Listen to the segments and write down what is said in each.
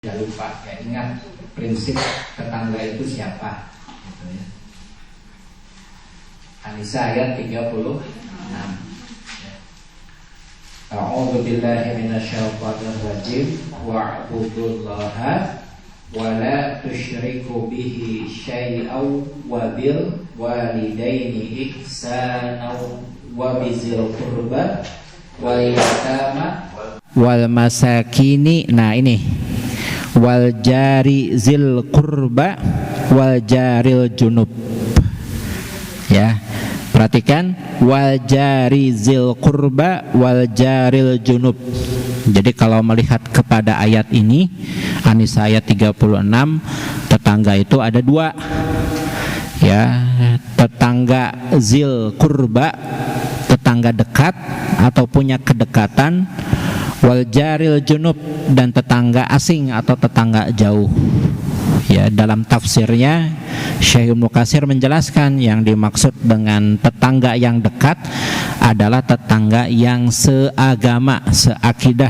Jangan lupa ya, ingat prinsip tetangga itu siapa gitu ya. An-Nisa ayat 36. A'udzu billahi minasyaitonir rajim wa'budullaha wa la tusyriku bihi syai'an wa bil walidaini ihsanan wa bizil qurba wal yatama wal masakini. Nah ini wal jari zil qurba wal jaril junub ya. Perhatikan wal jari zil qurba wal jaril junub. Jadi kalau melihat kepada ayat ini An-Nisa ayat 36, tetangga itu ada dua ya, tetangga zil qurba, tetangga dekat atau punya kedekatan, wal jaril junub, dan tetangga asing atau tetangga jauh. Ya, dalam tafsirnya Syekh Ibnu Katsir menjelaskan yang dimaksud dengan tetangga yang dekat adalah tetangga yang seagama, seakidah.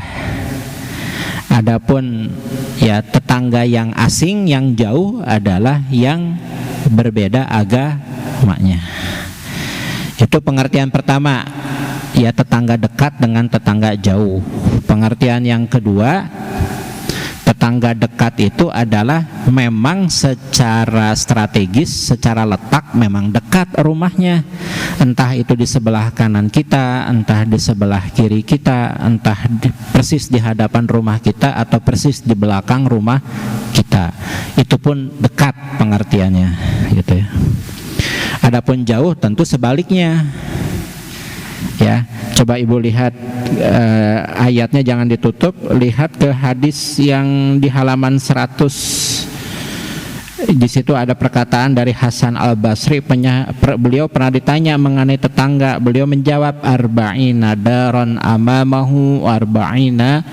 Adapun ya tetangga yang asing, yang jauh adalah yang berbeda agamanya. Itu pengertian pertama, ya tetangga dekat dengan tetangga jauh. Pengertian yang kedua, tetangga dekat itu adalah memang secara strategis, secara letak memang dekat rumahnya. Entah itu di sebelah kanan kita, entah di sebelah kiri kita, entah persis di hadapan rumah kita atau persis di belakang rumah kita. Itu pun dekat pengertiannya gitu ya. Adapun jauh tentu sebaliknya. Ya, coba ibu lihat ayatnya, jangan ditutup. Lihat ke hadis yang di halaman 100. Di situ ada perkataan dari Hasan Al-Basri. Beliau pernah ditanya mengenai tetangga. Beliau menjawab, arba'ina daron amamahu wa arba'ina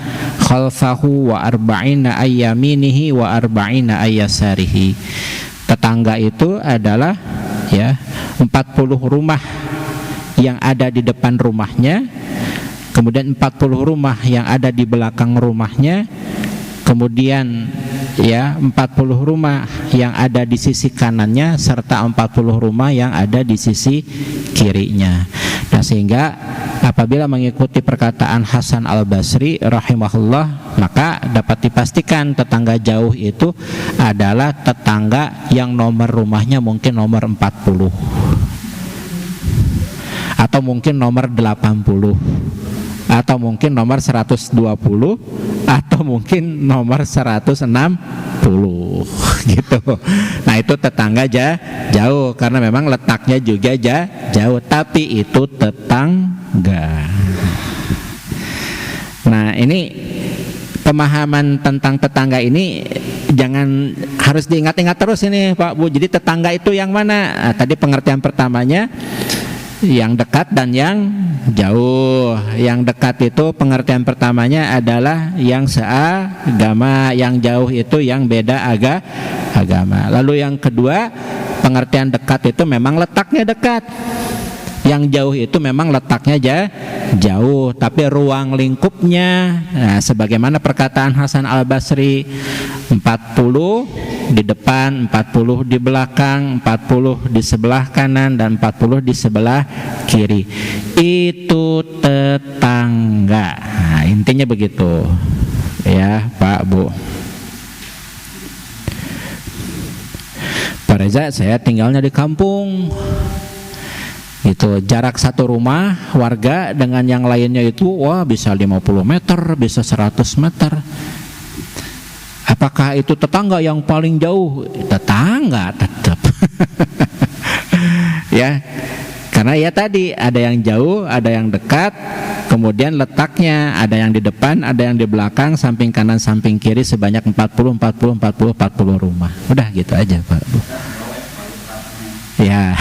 khalfahu wa arba'ina ayyaminihi wa arba'ina ayyasarihi. Tetangga itu adalah ya 40 rumah yang ada di depan rumahnya, kemudian 40 rumah yang ada di belakang rumahnya, kemudian ya 40 rumah yang ada di sisi kanannya, serta 40 rumah yang ada di sisi kirinya. Nah, sehingga apabila mengikuti perkataan Hasan Al-Basri rahimahullah, maka dapat dipastikan tetangga jauh itu adalah tetangga yang nomor rumahnya mungkin nomor 40, atau mungkin nomor 80, atau mungkin nomor 120, atau mungkin nomor 160 gitu. Nah, itu tetangga jauh karena memang letaknya juga jauh, tapi itu tetangga. Nah, ini pemahaman tentang tetangga ini jangan harus diingat-ingat terus ini Pak Bu. Jadi tetangga itu yang mana? Nah, tadi pengertian pertamanya yang dekat dan yang jauh. Yang dekat itu pengertian pertamanya adalah yang seagama, yang jauh itu yang beda agama. Lalu yang kedua, pengertian dekat itu memang letaknya dekat. Yang jauh itu memang letaknya jauh, tapi ruang lingkupnya, nah, sebagaimana perkataan Hasan Al-Basri, 40 di depan, 40 di belakang, 40 di sebelah kanan, dan 40 di sebelah kiri. Itu tetangga. Nah, intinya begitu ya Pak Bu. Pak Reza, saya tinggalnya di kampung. Itu jarak satu rumah warga dengan yang lainnya itu wah bisa 50 meter, bisa 100 meter. Apakah itu tetangga yang paling jauh? Tetangga tetap. Ya, karena ya tadi ada yang jauh, ada yang dekat, kemudian letaknya ada yang di depan, ada yang di belakang, samping kanan, samping kiri, sebanyak 40 rumah. Udah gitu aja Pak Bu. Ya.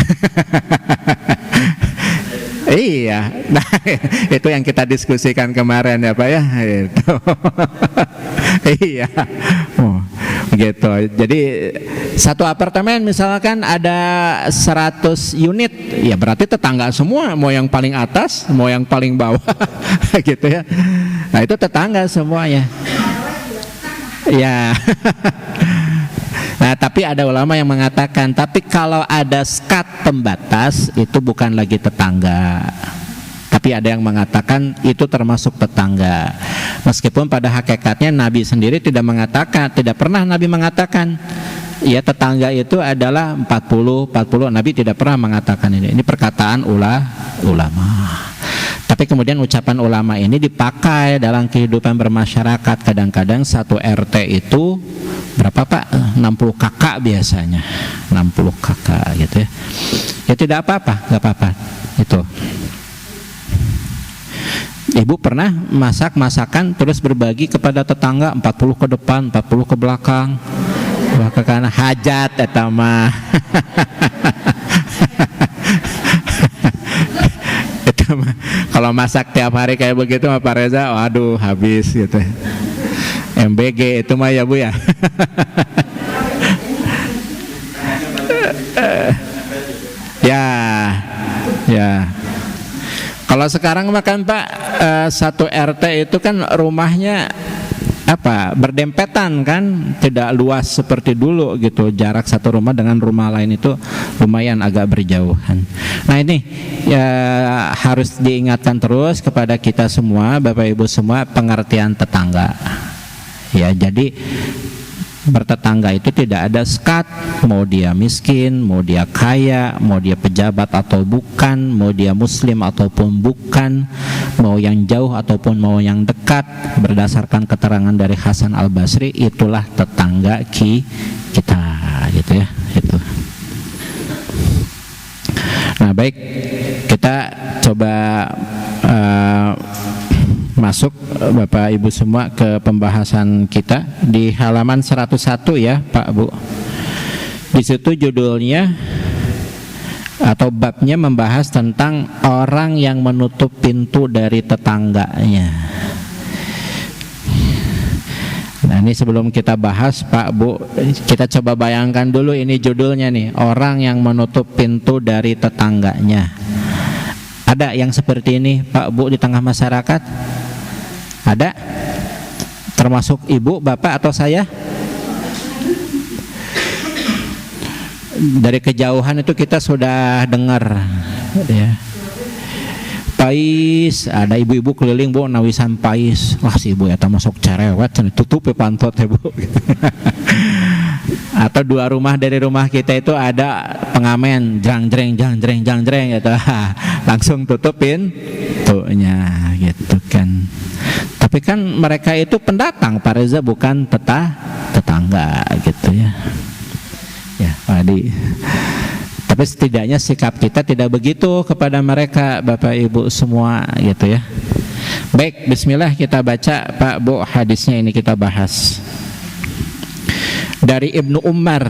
Iya, nah itu yang kita diskusikan kemarin ya Pak ya. Itu. Iya, gitu. Jadi satu apartemen misalkan ada 100 unit, ya berarti tetangga semua, mau yang paling atas, mau yang paling bawah, gitu ya. Nah itu tetangga semuanya. Ya. Nah, tapi ada ulama yang mengatakan, tapi kalau ada sekat pembatas itu bukan lagi tetangga. Tapi ada yang mengatakan itu termasuk tetangga. Meskipun pada hakikatnya Nabi sendiri tidak mengatakan, tidak pernah Nabi mengatakan ya tetangga itu adalah 40. Nabi tidak pernah mengatakan ini. Ini perkataan ulama. Tapi kemudian ucapan ulama ini dipakai dalam kehidupan bermasyarakat. Kadang-kadang satu RT itu berapa Pak? 60 kakak biasanya. 60 kakak gitu ya. Ya tidak apa-apa, enggak apa-apa. Itu. Ibu pernah masak masakan terus berbagi kepada tetangga, 40 ke depan, 40 ke belakang. Wah, karena hajat eta mah. Kalau masak tiap hari kayak begitu mah Pak Reza, waduh habis gitu. MBG itu mah ya Bu ya. Ya. Kalau sekarang makan Pak, satu RT itu kan rumahnya berdempetan kan, tidak luas seperti dulu gitu. Jarak satu rumah dengan rumah lain itu lumayan agak berjauhan. Nah ini ya harus diingatkan terus kepada kita semua, Bapak Ibu semua, pengertian tetangga. Ya, jadi bertetangga itu tidak ada sekat, mau dia miskin, mau dia kaya, mau dia pejabat atau bukan, mau dia muslim ataupun bukan, mau yang jauh ataupun mau yang dekat. Berdasarkan keterangan dari Hasan Al-Basri, itulah tetangga kita gitu ya, itu. Nah, baik, kita coba masuk Bapak Ibu semua ke pembahasan kita di halaman 101 ya Pak Bu. Di situ judulnya atau babnya membahas tentang orang yang menutup pintu dari tetangganya. Nah, ini sebelum kita bahas Pak Bu, kita coba bayangkan dulu ini judulnya nih, orang yang menutup pintu dari tetangganya. Ada yang seperti ini Pak Bu di tengah masyarakat? Ada? Termasuk ibu, bapak atau saya? Dari kejauhan itu kita sudah dengar ya. Pais, ada ibu-ibu keliling Bu nawisan pais. Wah si ibu eta masuk cerewet, tutup ya pantot ya Bu. Atau dua rumah dari rumah kita itu ada pengamen jang jreng gitu. Langsung tutupin pintunya gitu kan. Tapi kan mereka itu pendatang Pak Reza, bukan tetangga gitu ya. Ya Pak Adi. Tapi setidaknya sikap kita tidak begitu kepada mereka Bapak Ibu semua gitu ya. Baik, bismillah kita baca Pak Bu, hadisnya ini kita bahas. Dari Ibnu Umar.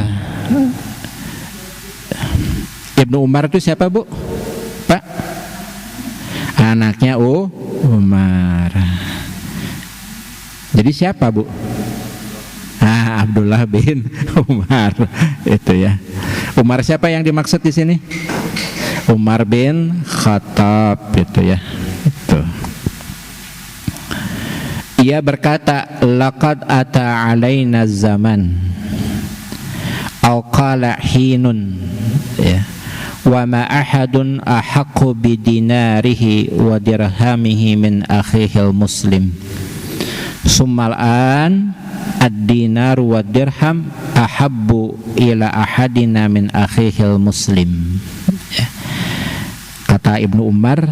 Ibnu Umar itu siapa Bu? Pak? Anaknya Umar. Jadi siapa Bu? Abdullah bin Umar itu ya. Umar siapa yang dimaksud di sini? Umar bin Khattab itu ya. Itu. Ia berkata, laqad ata alaina zaman aw qala hinun ya. Wa ma ahadun ahaqqu bidinarihi wa dirhamihi min akhihil muslim. Summal an ad-dinar wa dirham ahabbu ila ahadina min akhihil muslim. Kata Ibnu Umar,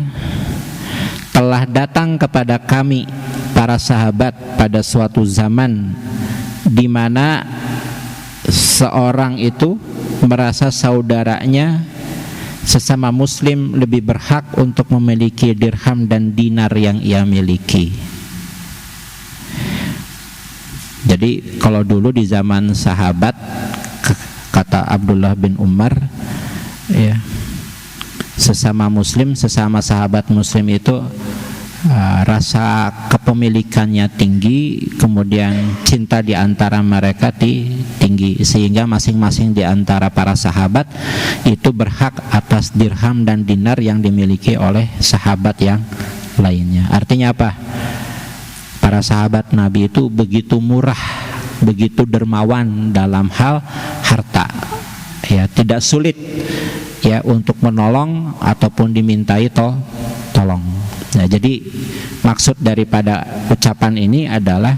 telah datang kepada kami para sahabat pada suatu zaman di mana seorang itu merasa saudaranya sesama muslim lebih berhak untuk memiliki dirham dan dinar yang ia miliki. Jadi kalau dulu di zaman sahabat, kata Abdullah bin Umar ya, sesama muslim, sesama sahabat muslim itu rasa kepemilikannya tinggi, kemudian cinta di antara mereka tinggi, sehingga masing-masing di antara para sahabat itu berhak atas dirham dan dinar yang dimiliki oleh sahabat yang lainnya. Artinya apa? Para sahabat Nabi itu begitu murah begitu dermawan dalam hal harta. Ya, tidak sulit ya untuk menolong ataupun dimintai tolong. Nah, jadi maksud daripada ucapan ini adalah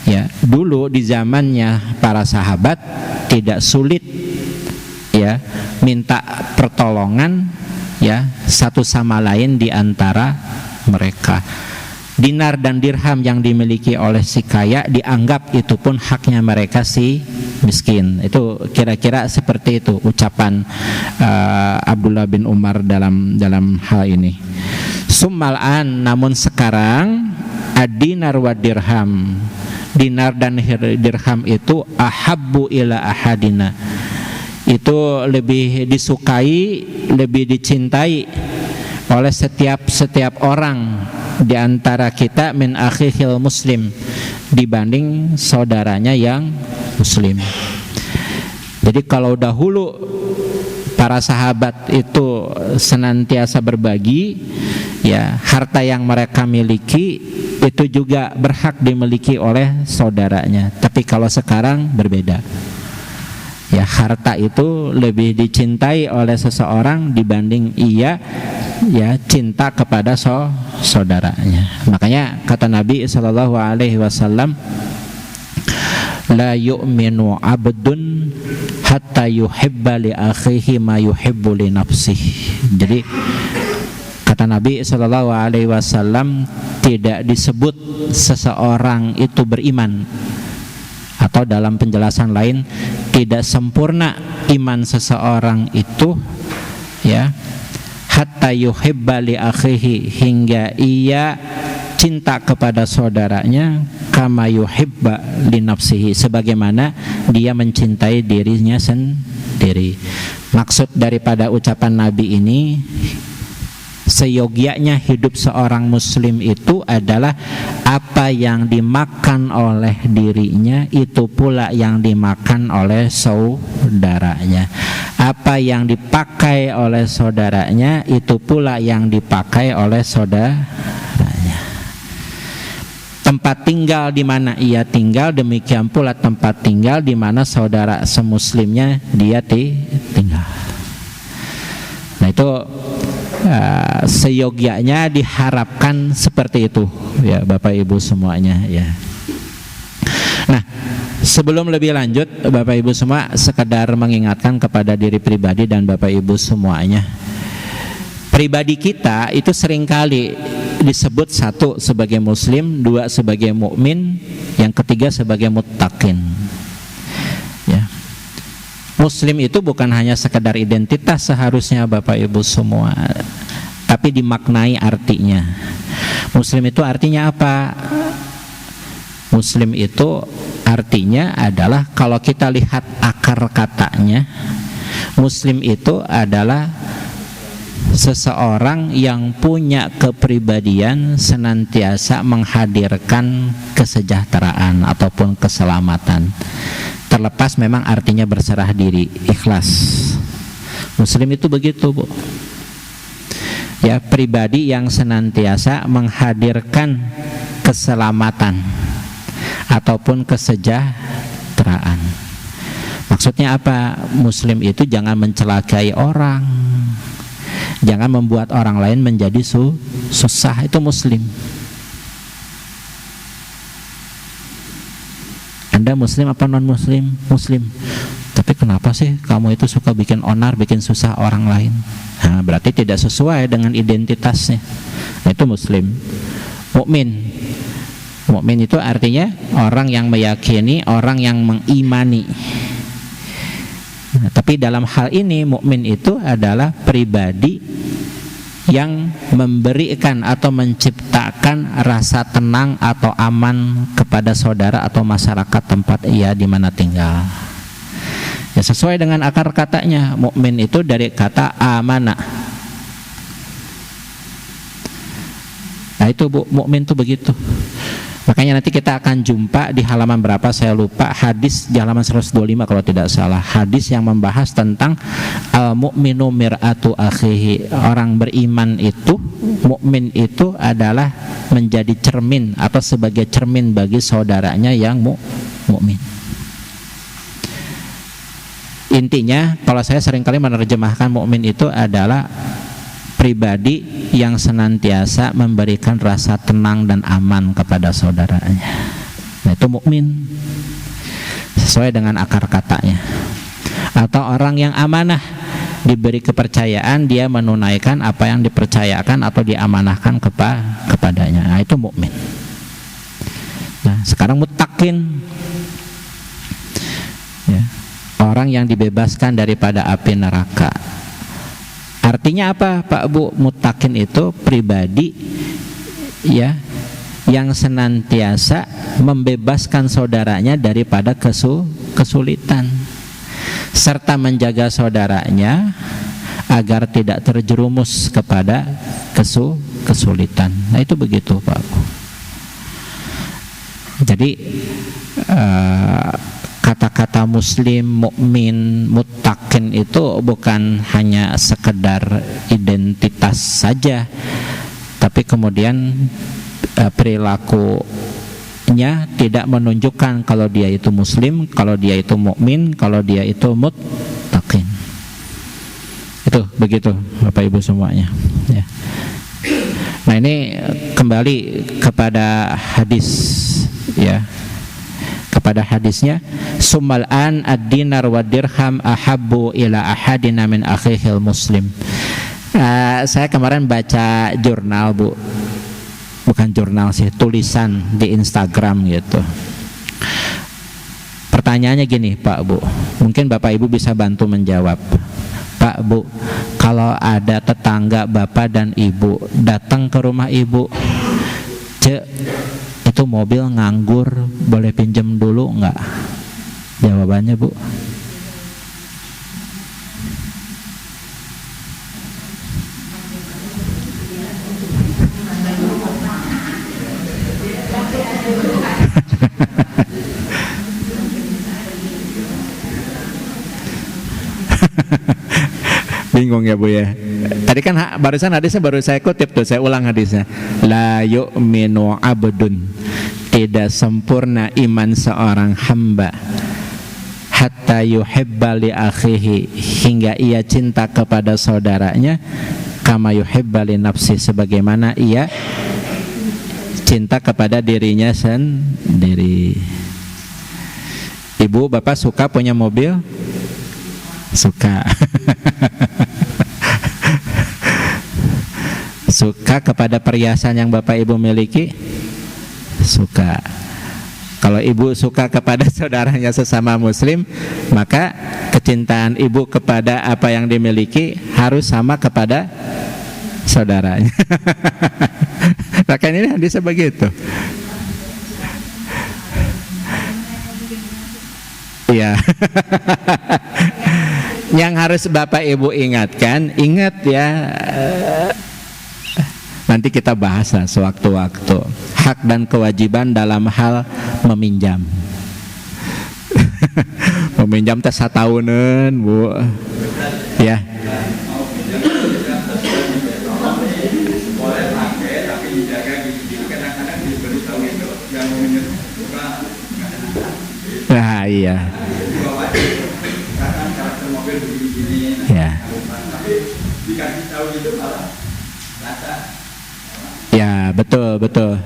ya, dulu di zamannya para sahabat tidak sulit ya minta pertolongan ya satu sama lain di antara mereka. Dinar dan dirham yang dimiliki oleh si kaya dianggap itu pun haknya mereka si miskin. Itu kira-kira seperti itu ucapan Abdullah bin Umar dalam hal ini. Summal'an, namun sekarang ad-dinar wa dirham, dinar dan dirham itu ahabbu ila ahadina, itu lebih disukai, lebih dicintai oleh setiap orang di antara kita min akhihil muslim, dibanding saudaranya yang muslim. Jadi kalau dahulu para sahabat itu senantiasa berbagi, ya harta yang mereka miliki itu juga berhak dimiliki oleh saudaranya. Tapi kalau sekarang berbeda. Ya, harta itu lebih dicintai oleh seseorang dibanding ia ya cinta kepada saudaranya. Makanya kata Nabi SAW, la yu'minu abdun hatta yuhibba li akhihi ma yuhibbu li nafsihi. Jadi kata Nabi SAW, tidak disebut seseorang itu beriman, atau dalam penjelasan lain, tidak sempurna iman seseorang itu ya hatta yuhibba li akhihi, hingga ia cinta kepada saudaranya kama yuhibba li nafsihi, sebagaimana dia mencintai dirinya sendiri. Maksud daripada ucapan Nabi ini, seyogianya hidup seorang muslim itu adalah apa yang dimakan oleh dirinya itu pula yang dimakan oleh saudaranya, apa yang dipakai oleh saudaranya itu pula yang dipakai oleh saudaranya. Tempat tinggal di mana ia tinggal, demikian pula tempat tinggal di mana saudara semuslimnya dia tinggal. Nah, itu seyogianya diharapkan seperti itu ya Bapak Ibu semuanya ya. Nah, sebelum lebih lanjut Bapak Ibu semua, sekedar mengingatkan kepada diri pribadi dan Bapak Ibu semuanya, pribadi kita itu seringkali disebut satu sebagai muslim, dua sebagai mukmin, yang ketiga sebagai muttaqin ya. Muslim itu bukan hanya sekedar identitas seharusnya Bapak Ibu semua, tapi dimaknai artinya. Muslim itu artinya apa? Muslim itu artinya adalah, kalau kita lihat akar katanya, Muslim itu adalah seseorang yang punya kepribadian senantiasa menghadirkan kesejahteraan ataupun keselamatan. Terlepas memang artinya berserah diri, ikhlas. Muslim itu begitu, Bu. Ya, pribadi yang senantiasa menghadirkan keselamatan ataupun kesejahteraan. Maksudnya apa? Muslim itu jangan mencelakai orang, jangan membuat orang lain menjadi susah. Itu muslim. Anda muslim apa non muslim? Muslim. Tapi kenapa sih kamu itu suka bikin onar, bikin susah orang lain? Nah, berarti tidak sesuai dengan identitasnya. Nah, itu muslim. Mukmin. Mukmin itu artinya orang yang meyakini, orang yang mengimani. Nah, tapi dalam hal ini mukmin itu adalah pribadi yang memberikan atau menciptakan rasa tenang atau aman kepada saudara atau masyarakat tempat ia di mana tinggal. Ya, sesuai dengan akar katanya, mukmin itu dari kata amanah. Nah, itu Bu, mukmin itu begitu. Makanya nanti kita akan jumpa di halaman berapa saya lupa, hadis di halaman 125 kalau tidak salah, hadis yang membahas tentang al-mu'minu mir'atu akhihi. Orang beriman itu, mukmin itu adalah menjadi cermin atau sebagai cermin bagi saudaranya yang mukmin. Intinya kalau saya seringkali menerjemahkan mukmin itu adalah pribadi yang senantiasa memberikan rasa tenang dan aman kepada saudaranya. Nah, itu mukmin sesuai dengan akar katanya. Atau orang yang amanah, diberi kepercayaan, dia menunaikan apa yang dipercayakan atau diamanahkan kepadanya. Nah, itu mukmin. Nah, sekarang muttaqin, ya, orang yang dibebaskan daripada api neraka. Artinya apa Pak Bu? Muttaqin itu pribadi ya yang senantiasa membebaskan saudaranya daripada kesulitan, serta menjaga saudaranya agar tidak terjerumus kepada kesulitan. Nah, itu begitu Pak Bu. Jadi kata-kata muslim, mukmin, muttaqin itu bukan hanya sekedar identitas saja, tapi kemudian perilakunya tidak menunjukkan kalau dia itu muslim, kalau dia itu mukmin, kalau dia itu muttaqin. Itu begitu Bapak Ibu semuanya, ya. Nah, ini kembali kepada hadis, ya, kepada hadisnya, summal an ad-dinar wa dirham ahabbu ila ahadina min akhihil muslim. Saya kemarin baca jurnal Bu, bukan jurnal sih, tulisan di Instagram gitu. Pertanyaannya gini Pak Bu, mungkin Bapak Ibu bisa bantu menjawab. Pak Bu, kalau ada tetangga Bapak dan Ibu datang ke rumah Ibu, Cek, itu mobil nganggur, boleh pinjam dulu enggak? Jawabannya Bu. Bingung ya Bu ya. Tadi kan barusan hadisnya baru saya kutip tuh, saya ulang hadisnya. La yu'minu abdun, tidak sempurna iman seorang hamba, hatta yuhibba li akhihi, hingga ia cinta kepada saudaranya, kama yuhibba li nafsi, sebagaimana ia cinta kepada dirinya sendiri. Ibu, Bapak suka punya mobil? Suka. Suka kepada perhiasan yang Bapak Ibu miliki? Suka. Kalau Ibu suka kepada saudaranya sesama muslim, maka kecintaan Ibu kepada apa yang dimiliki harus sama kepada saudaranya. Maka ini hadisnya begitu. Iya. Yang harus Bapak Ibu ingatkan, ingat ya, nanti kita bahas lah sewaktu-waktu, hak dan kewajiban dalam hal meminjam. Meminjam teh satauneun Bu, ya. Nah, iya. Ya. Ya, betul, betul.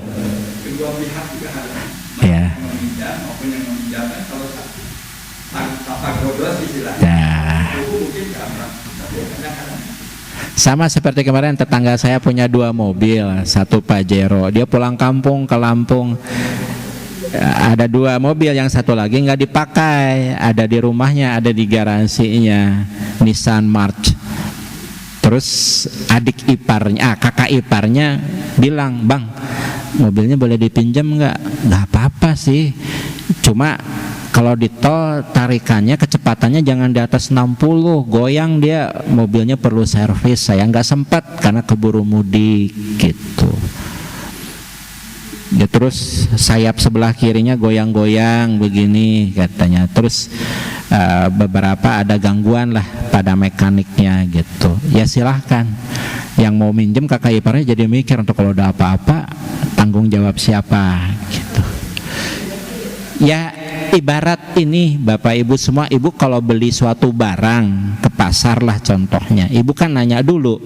Kedua pihak juga harus meminjam maupun yang meminjamkan, kalau tak bodos istilahnya. Sama seperti kemarin tetangga saya punya 2 mobil, satu Pajero. Dia pulang kampung ke Lampung, ada 2 mobil, yang satu lagi nggak dipakai, ada di rumahnya, ada di garasinya, Nissan March. Terus adik iparnya, kakak iparnya bilang, Bang, mobilnya boleh dipinjam nggak? Nggak apa-apa sih, cuma kalau di tol tarikannya kecepatannya jangan di atas 60, goyang dia, mobilnya perlu servis, saya nggak sempat karena keburu mudik gitu. Ya, terus sayap sebelah kirinya goyang-goyang begini katanya. Terus beberapa ada gangguan lah pada mekaniknya gitu. Ya silahkan. Yang mau minjem kakak iparnya jadi mikir, untuk kalau ada apa-apa tanggung jawab siapa gitu. Ya ibarat ini Bapak Ibu semua, Ibu kalau beli suatu barang ke pasar lah contohnya, Ibu kan nanya dulu,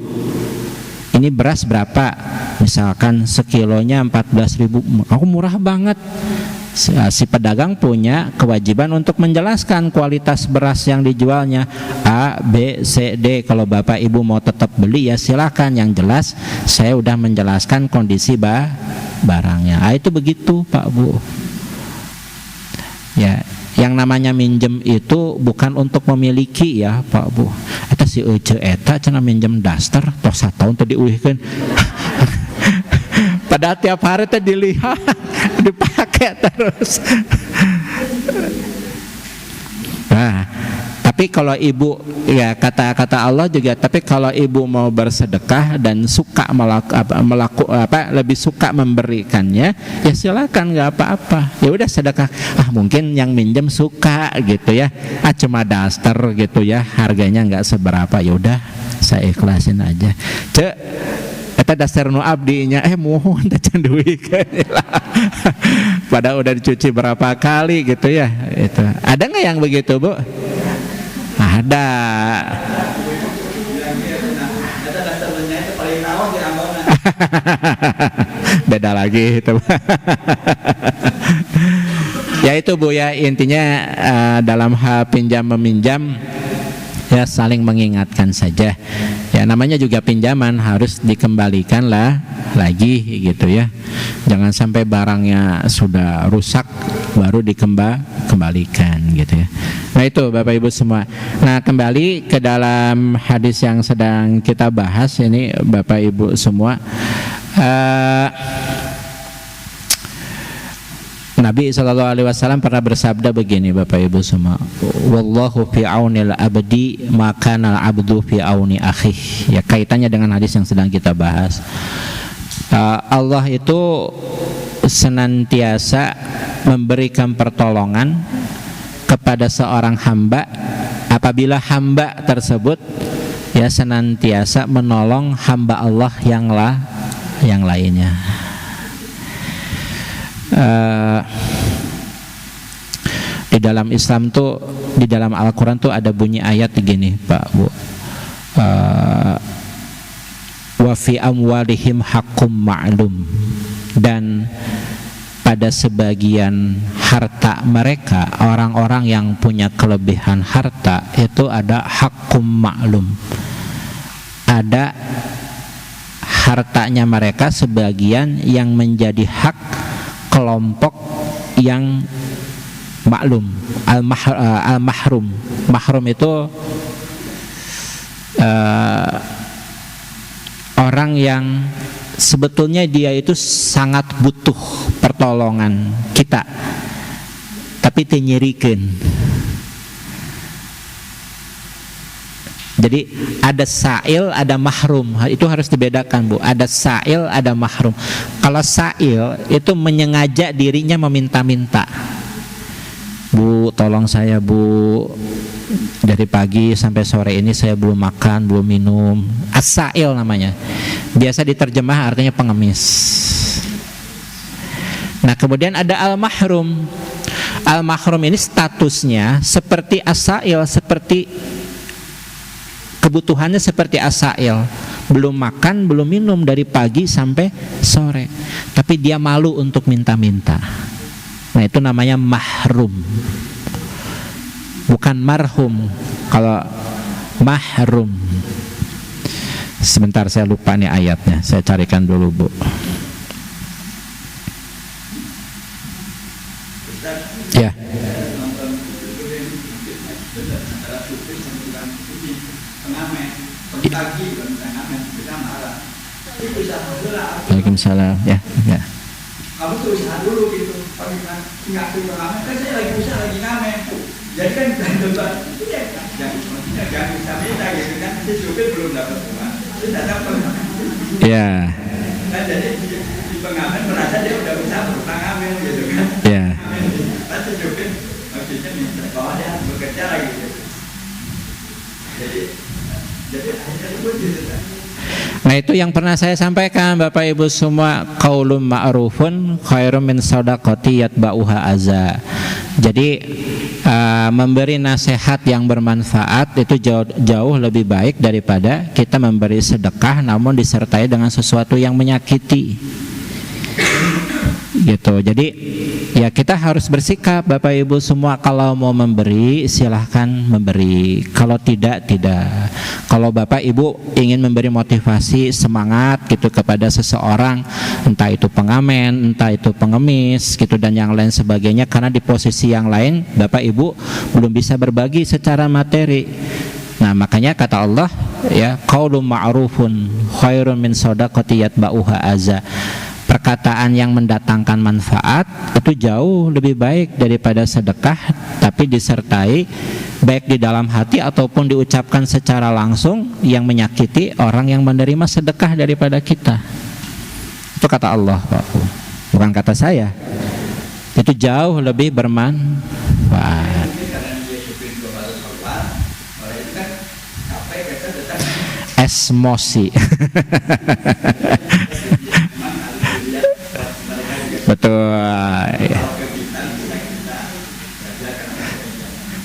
ini beras berapa? Misalkan sekilonya 14.000, aku murah banget. Si pedagang punya kewajiban untuk menjelaskan kualitas beras yang dijualnya A, B, C, D. Kalau Bapak Ibu mau tetap beli ya silakan, yang jelas saya udah menjelaskan kondisi barangnya. Itu begitu Pak Bu. Ya, yang namanya minjem itu bukan untuk memiliki ya Pak Bu. Eta si ece eta cenah minjem daster tos sataun teh diulihkeun. Padahal tiap hari teh dilihat, dipakai terus. Nah, tapi kalau ibu, ya kata Allah juga, tapi kalau ibu mau bersedekah dan suka lebih suka memberikannya, ya silakan, nggak apa-apa. Ya udah sedekah. Mungkin yang minjem suka gitu ya. Cuma daster gitu ya, harganya nggak seberapa. Ya udah, saya ikhlasin aja. Eta dasar nu abdinya mohon teh can duikeun lah. Padahal udah dicuci berapa kali gitu ya. Itu. Ada nggak yang begitu, Bu? Ada. Beda lagi itu. Ya itu Bu ya, intinya dalam hal pinjam meminjam ya saling mengingatkan saja. Ya namanya juga pinjaman, harus dikembalikan lah lagi gitu ya. Jangan sampai barangnya sudah rusak baru dikembalikan gitu ya. Nah itu Bapak Ibu semua. Nah kembali ke dalam hadis yang sedang kita bahas ini Bapak Ibu semua. Nabi SAW pernah bersabda begini Bapak Ibu semua, wallahu fi aunil abdi maka al abdu fi auni akhih. Ya kaitannya dengan hadis yang sedang kita bahas. Allah itu senantiasa memberikan pertolongan kepada seorang hamba apabila hamba tersebut ya senantiasa menolong hamba Allah yang lainnya. Di dalam Islam tuh, di dalam Al-Quran tuh ada bunyi ayat begini Pak Bu, wa fi amwalihim haqqum ma'lum, dan pada sebagian harta mereka, orang-orang yang punya kelebihan harta itu ada haqqum ma'lum, ada hartanya mereka sebagian yang menjadi hak kelompok yang maklum, al-mahrum. Mahrum itu orang yang sebetulnya dia itu sangat butuh pertolongan kita, tapi tenyerikeun. Jadi ada sa'il, ada mahrum. Itu harus dibedakan Bu. Ada sa'il, ada mahrum. Kalau sa'il itu menyengaja dirinya meminta-minta. Bu, tolong saya Bu, dari pagi sampai sore ini saya belum makan, belum minum. As-sa'il namanya. Biasa diterjemah artinya pengemis. Nah kemudian ada al-mahrum. Al-mahrum ini statusnya seperti as-sa'il, seperti kebutuhannya seperti as-sa'il, belum makan, belum minum dari pagi sampai sore, tapi dia malu untuk minta-minta. Nah itu namanya mahrum, bukan marhum. Kalau mahrum, sebentar saya lupa nih ayatnya, saya carikan dulu Bu. Ya. Waalaikumsalam. Ya. Kamu tuh usaha dulu gitu. Ngaku pengamen kan saya lagi usaha, lagi ngamen. Jadi kan debat itu ya jangan bisa minta gitu kan. Si supir belum dapat uang, dia dapat. Ya. Nah jadi si pengamen merasa dia udah usaha jadinya minta bahwa dia harus bekerja lagi gitu. Jadi akhirnya itu gitu kan. Nah itu yang pernah saya sampaikan Bapak Ibu semua, qaulun ma'rufun khairum min shadaqati yatba'uha aza. Jadi memberi nasihat yang bermanfaat itu jauh lebih baik daripada kita memberi sedekah namun disertai dengan sesuatu yang menyakiti. Gitu. Jadi ya kita harus bersikap Bapak Ibu semua, kalau mau memberi silahkan memberi, kalau tidak. Kalau Bapak Ibu ingin memberi motivasi semangat gitu kepada seseorang, entah itu pengamen, entah itu pengemis gitu dan yang lain sebagainya, karena di posisi yang lain Bapak Ibu belum bisa berbagi secara materi. Nah makanya kata Allah ya, qaulun ma'rufun khairun min shadaqati yatba'uha aza. Perkataan yang mendatangkan manfaat itu jauh lebih baik daripada sedekah tapi disertai baik di dalam hati ataupun diucapkan secara langsung yang menyakiti orang yang menerima sedekah daripada kita. Itu kata Allah, Pak. Bukan kata saya. Itu jauh lebih bermanfaat. Esmosi. Betul.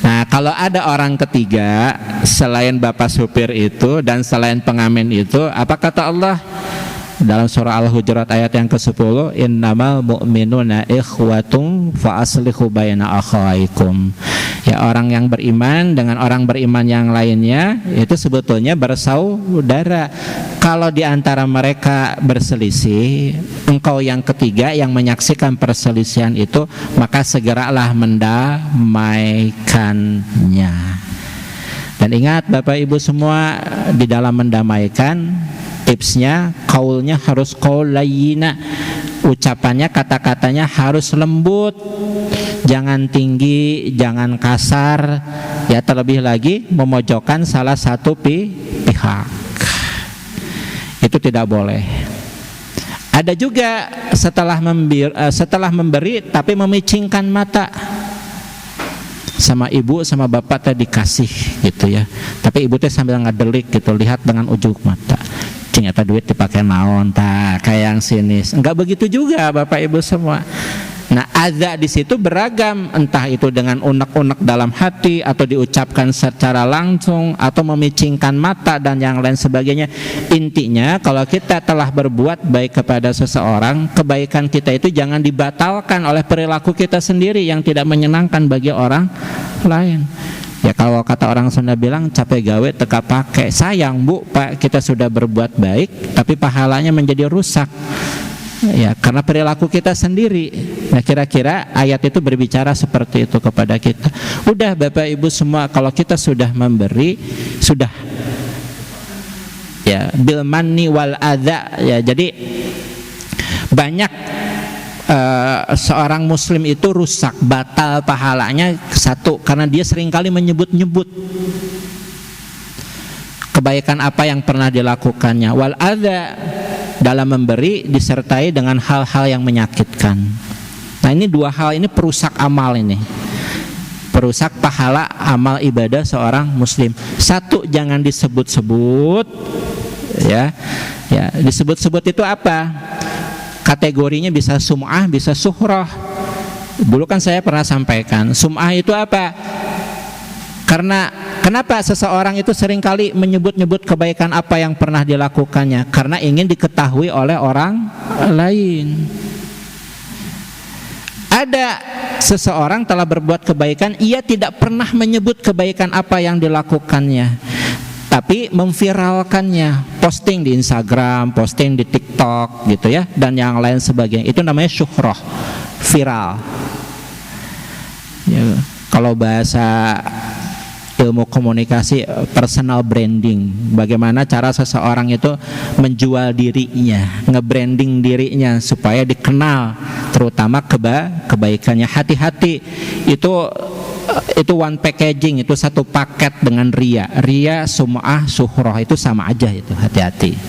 Nah, kalau ada orang ketiga selain bapak supir itu dan selain pengamen itu, apa kata Allah? Dalam surah Al-Hujurat ayat yang ke-10, innamal mu'minuna ikhwatum fa aslihu baina akhawaikum. Ya, orang yang beriman dengan orang beriman yang lainnya itu sebetulnya bersaudara. Kalau di antara mereka berselisih, engkau yang ketiga yang menyaksikan perselisihan itu, maka segeralah mendamaikannya. Dan ingat Bapak Ibu semua, di dalam mendamaikan tipsnya, kaulnya harus qaul layyina. Ucapannya, kata-katanya harus lembut, jangan tinggi, jangan kasar, ya terlebih lagi memojokkan salah satu pihak. Itu tidak boleh. Ada juga setelah memberi tapi memicingkan mata. Sama ibu sama bapak tadi dikasih gitu ya, tapi ibu teh sambil ngadelik gitu, lihat dengan ujung mata. Ternyata duit dipakai naon, kayak yang sinis. Enggak begitu juga Bapak Ibu semua. Nah, adza di situ beragam, entah itu dengan unek-unek dalam hati atau diucapkan secara langsung atau memicingkan mata dan yang lain sebagainya. Intinya kalau kita telah berbuat baik kepada seseorang, kebaikan kita itu jangan dibatalkan oleh perilaku kita sendiri yang tidak menyenangkan bagi orang lain. Ya kalau kata orang Sunda bilang, capek gawe teka pakai. Sayang Bu, Pak, kita sudah berbuat baik tapi pahalanya menjadi rusak. Ya, karena perilaku kita sendiri. Nah, kira-kira ayat itu berbicara seperti itu kepada kita. Udah Bapak Ibu semua, kalau kita sudah memberi, sudah. Ya, bil manni wal adza. Ya, jadi banyak seorang muslim itu rusak, batal pahalanya, satu karena dia seringkali menyebut-nyebut kebaikan apa yang pernah dilakukannya. Wal adza, dalam memberi disertai dengan hal-hal yang menyakitkan. Nah, ini dua hal ini perusak amal, ini perusak pahala amal ibadah seorang muslim. Satu, jangan disebut-sebut. Ya, disebut-sebut itu apa? Kategorinya bisa sum'ah, bisa suhrah. Dulu kan saya pernah sampaikan, sum'ah itu apa? Karena kenapa seseorang itu seringkali menyebut-nyebut kebaikan apa yang pernah dilakukannya? Karena ingin diketahui oleh orang lain. Ada seseorang telah berbuat kebaikan, ia tidak pernah menyebut kebaikan apa yang dilakukannya, tapi memviralkannya, posting di Instagram, posting di TikTok gitu ya, dan yang lain sebagainya. Itu namanya syuhrah, viral ya, kalau bahasa ilmu komunikasi, personal branding. Bagaimana cara seseorang itu menjual dirinya, nge-branding dirinya supaya dikenal, terutama kebaikannya. Hati-hati, itu one packaging, itu satu paket dengan ria, sum'ah, suhrah, itu sama aja itu, hati-hati.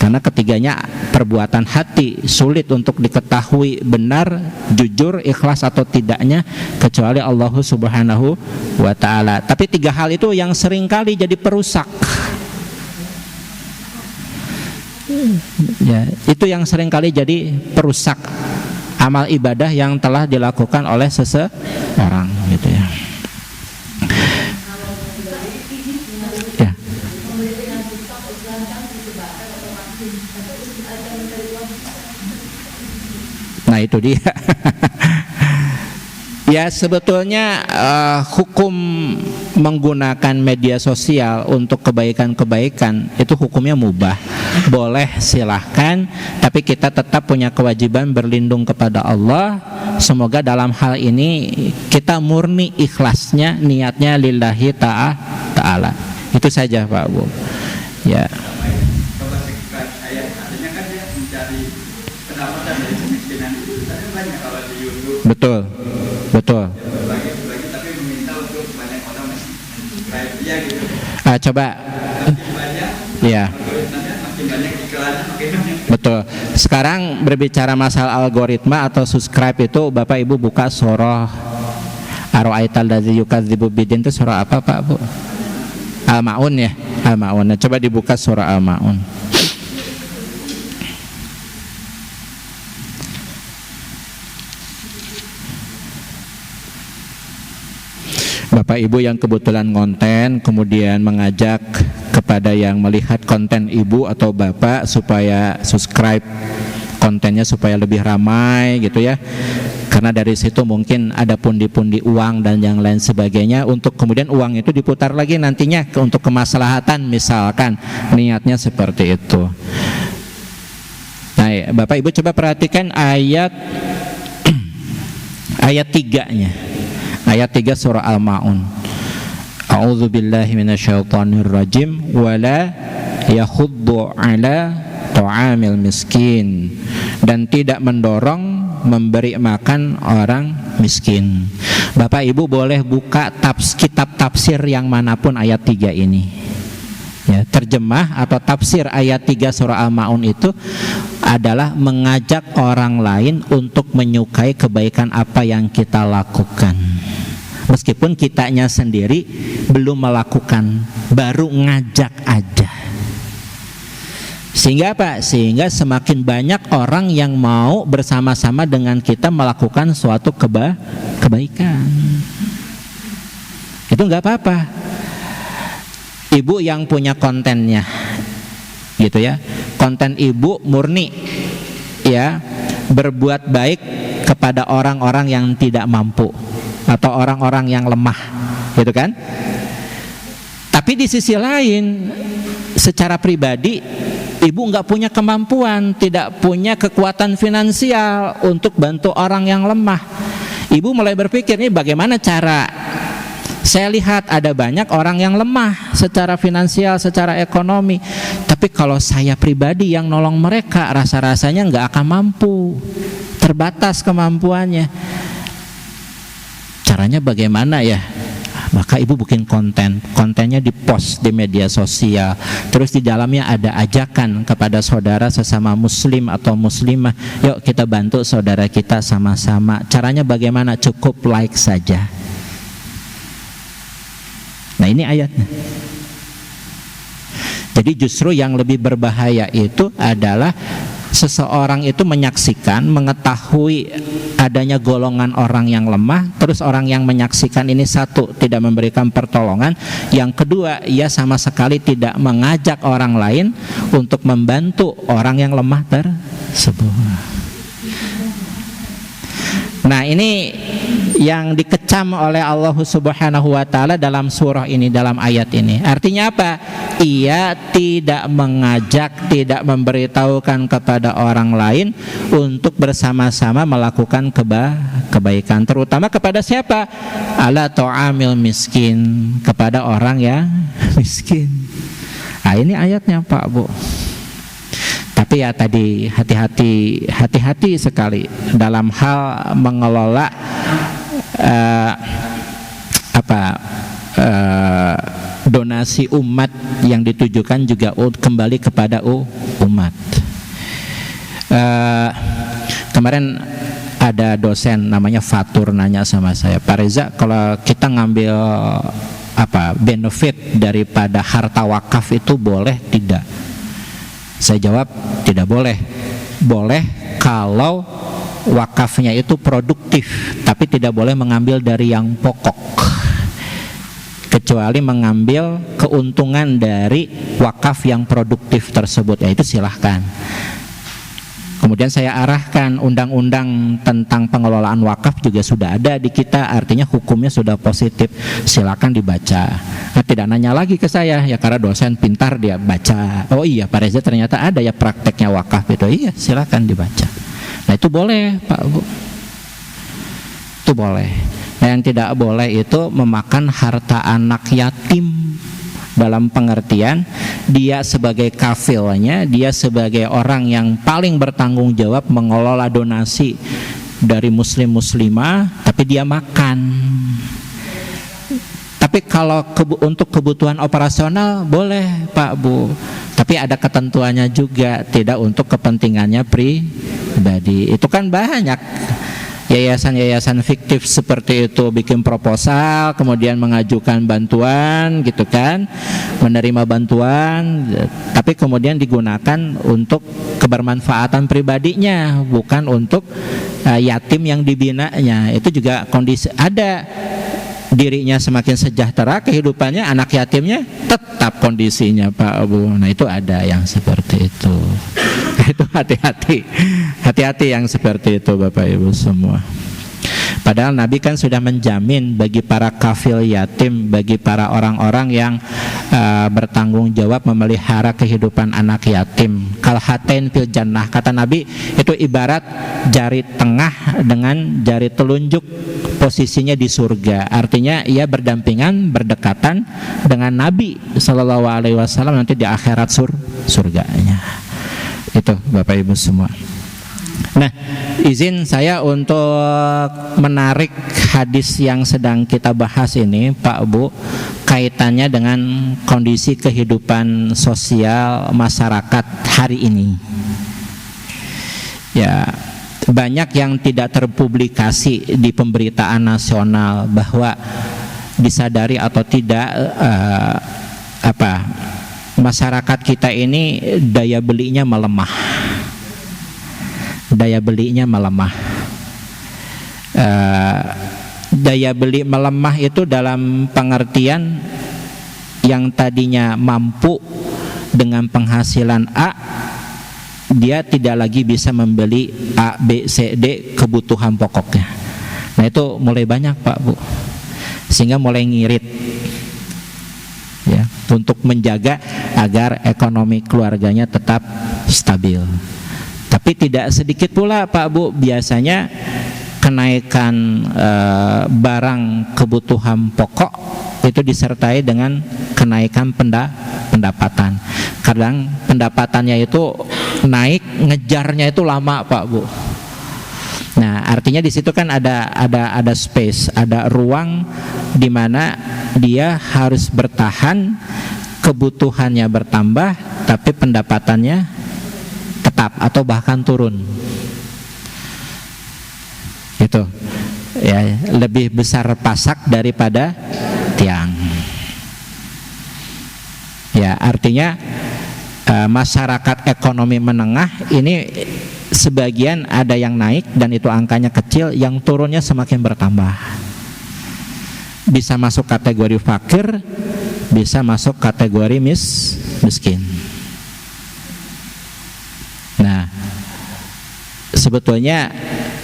Karena ketiganya perbuatan hati, sulit untuk diketahui benar, jujur, ikhlas atau tidaknya kecuali Allah Subhanahu wa ta'ala. Tapi tiga hal itu yang seringkali jadi perusak. Ya, itu yang seringkali jadi perusak amal ibadah yang telah dilakukan oleh seseorang gitu ya. Nah itu dia. Ya sebetulnya hukum menggunakan media sosial untuk kebaikan-kebaikan itu hukumnya mubah. Boleh, silahkan. Tapi kita tetap punya kewajiban berlindung kepada Allah. Semoga dalam hal ini kita murni ikhlasnya, niatnya lillahi ta'ala. Itu saja Pak Bu. Ya. Betul, betul. Coba, ya. Betul. Sekarang berbicara masalah algoritma atau subscribe itu, Bapak Ibu buka surah Ara'aital ladzi yukadzibu biddin, itu surah apa Pak Bu? Al-Ma'un ya, Al-Ma'un. Coba dibuka surah Al-Ma'un. Bapak Ibu yang kebetulan konten kemudian mengajak kepada yang melihat konten Ibu atau Bapak supaya subscribe kontennya supaya lebih ramai gitu ya. Karena dari situ mungkin ada pundi-pundi uang dan yang lain sebagainya, untuk kemudian uang itu diputar lagi nantinya untuk kemaslahatan, misalkan niatnya seperti itu. Nah, Bapak Ibu coba perhatikan ayat ayat 3-nya. Ayat 3 surah Al-Ma'un. A'udzu billahi minasyaitonir rajim wala yakhuddu ala ta'amil miskin, dan tidak mendorong memberi makan orang miskin. Bapak Ibu boleh buka kitab tafsir yang manapun ayat 3 ini. Ya, terjemah atau tafsir ayat 3 surah Al-Ma'un itu adalah mengajak orang lain untuk menyukai kebaikan apa yang kita lakukan, meskipun kitanya sendiri belum melakukan, baru ngajak aja. Sehingga apa? Sehingga semakin banyak orang yang mau bersama-sama dengan kita melakukan suatu kebaikan. Itu nggak apa-apa. Ibu yang punya kontennya, gitu ya. Konten Ibu murni, ya, berbuat baik kepada orang-orang yang tidak mampu atau orang-orang yang lemah, gitu kan? Tapi di sisi lain, secara pribadi Ibu nggak punya kemampuan, tidak punya kekuatan finansial untuk bantu orang yang lemah. Ibu mulai berpikir, nih bagaimana cara saya lihat ada banyak orang yang lemah secara finansial, secara ekonomi, tapi kalau saya pribadi yang nolong mereka, rasa-rasanya nggak akan mampu, terbatas kemampuannya. Caranya bagaimana ya? Maka Ibu bikin kontennya dipost di media sosial. Terus di dalamnya ada ajakan kepada saudara sesama muslim atau muslimah, yuk kita bantu saudara kita sama-sama. Caranya bagaimana? Cukup like saja. Nah ini ayatnya. Jadi justru yang lebih berbahaya itu adalah seseorang itu menyaksikan, mengetahui adanya golongan orang yang lemah, terus orang yang menyaksikan ini, satu, tidak memberikan pertolongan, yang kedua, ia sama sekali tidak mengajak orang lain untuk membantu orang yang lemah tersebut. Nah ini yang dikecam oleh Allah Subhanahu wa ta'ala dalam surah ini, dalam ayat ini. Artinya apa? Ia tidak mengajak, tidak memberitahukan kepada orang lain untuk bersama-sama melakukan kebaikan. Terutama kepada siapa? Ala ta'amil miskin, kepada orang yang miskin. Nah ini ayatnya Pak Bu. Tapi ya tadi hati-hati sekali dalam hal mengelola donasi donasi umat yang ditujukan juga kembali kepada umat. Kemarin ada dosen namanya Fatur nanya sama saya, Pak Reza, kalau kita ngambil benefit daripada harta wakaf itu boleh tidak? Saya jawab tidak boleh. Boleh kalau wakafnya itu produktif, tapi tidak boleh mengambil dari yang pokok, kecuali mengambil keuntungan dari wakaf yang produktif tersebut, yaitu silahkan. Kemudian saya arahkan undang-undang tentang pengelolaan wakaf juga sudah ada di kita, artinya hukumnya sudah positif, silakan dibaca. Nah, tidak nanya lagi ke saya, ya karena dosen pintar dia baca. Oh iya Pak Reza ternyata ada ya prakteknya wakaf itu. Iya, silakan dibaca. Nah itu boleh Pak Bu, itu boleh. Nah yang tidak boleh itu memakan harta anak yatim, dalam pengertian dia sebagai kafilnya, dia sebagai orang yang paling bertanggung jawab mengelola donasi dari muslim-muslimah, tapi dia makan. Tapi kalau untuk kebutuhan operasional boleh Pak Bu, tapi ada ketentuannya juga, tidak untuk kepentingannya pribadi. Itu kan banyak yayasan-yayasan fiktif seperti itu, bikin proposal kemudian mengajukan bantuan gitu kan, menerima bantuan, tapi kemudian digunakan untuk kebermanfaatan pribadinya, bukan untuk yatim yang dibinanya. Itu juga kondisi ada. Dirinya semakin sejahtera kehidupannya, anak yatimnya tetap kondisinya Pak Bu. Nah itu ada yang seperti itu. Itu hati-hati yang seperti itu Bapak Ibu semua. Padahal Nabi kan sudah menjamin bagi para kafil yatim, bagi para orang-orang yang bertanggung jawab memelihara kehidupan anak yatim, kalhatain fil jannah, kata Nabi, itu ibarat jari tengah dengan jari telunjuk, posisinya di surga. Artinya ia berdampingan, berdekatan dengan Nabi Sallallahu Alaihi Wasallam nanti di akhirat surganya. Itu Bapak Ibu semua. Nah, izin saya untuk menarik hadis yang sedang kita bahas ini Pak Bu, kaitannya dengan kondisi kehidupan sosial masyarakat hari ini. Ya, banyak yang tidak terpublikasi di pemberitaan nasional, bahwa disadari atau tidak masyarakat kita ini daya belinya melemah. Daya belinya melemah. Daya beli melemah itu dalam pengertian yang tadinya mampu dengan penghasilan A, dia tidak lagi bisa membeli A, B, C, D kebutuhan pokoknya. Nah itu mulai banyak Pak Bu, sehingga mulai ngirit ya, untuk menjaga agar ekonomi keluarganya tetap stabil. Tapi tidak sedikit pula Pak Bu, biasanya kenaikan barang kebutuhan pokok itu disertai dengan kenaikan pendapatan. Kadang pendapatannya itu naik, ngejarnya itu lama Pak Bu. Nah artinya di situ kan ada space, ada ruang di mana dia harus bertahan, kebutuhannya bertambah tapi pendapatannya tetap atau bahkan turun. Itu ya, lebih besar pasak daripada tiang. Ya artinya masyarakat ekonomi menengah ini sebagian ada yang naik dan itu angkanya kecil, yang turunnya semakin bertambah. Bisa masuk kategori fakir, bisa masuk kategori miskin. Nah, sebetulnya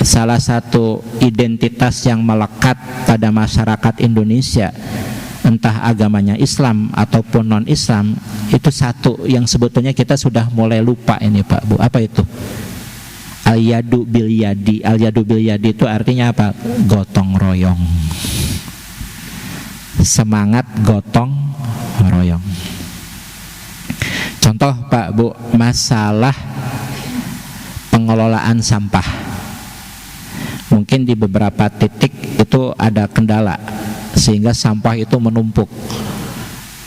salah satu identitas yang melekat pada masyarakat Indonesia, entah agamanya Islam ataupun non-Islam, itu satu yang sebetulnya kita sudah mulai lupa ini Pak Bu. Apa itu? Al-yadu bil yadi. Al-yadu bil yadi itu artinya apa? Gotong royong. Semangat gotong royong. Contoh Pak Bu, masalah pengelolaan sampah. Mungkin di beberapa titik itu ada kendala sehingga sampah itu menumpuk.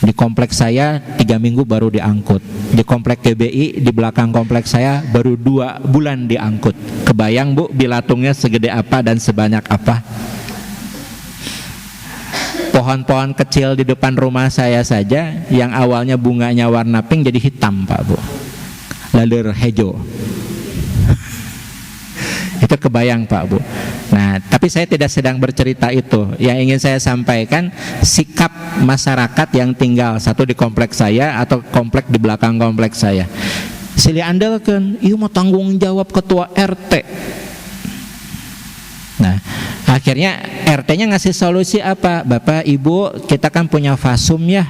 Di kompleks saya 3 minggu baru diangkut. Di kompleks GBI di belakang kompleks saya baru 2 bulan diangkut. Kebayang Bu bilatungnya segede apa dan sebanyak apa? Pohon-pohon kecil di depan rumah saya saja yang awalnya bunganya warna pink jadi hitam Pak Bu, laler hejo. Itu kebayang Pak Bu. Nah, tapi saya tidak sedang bercerita itu. Yang ingin saya sampaikan sikap masyarakat yang tinggal satu di kompleks saya atau kompleks di belakang kompleks saya. Silih andalkeun, ieu mah tanggung jawab ketua RT. Nah, akhirnya RT-nya ngasih solusi apa? Bapak, Ibu, kita kan punya fasum ya,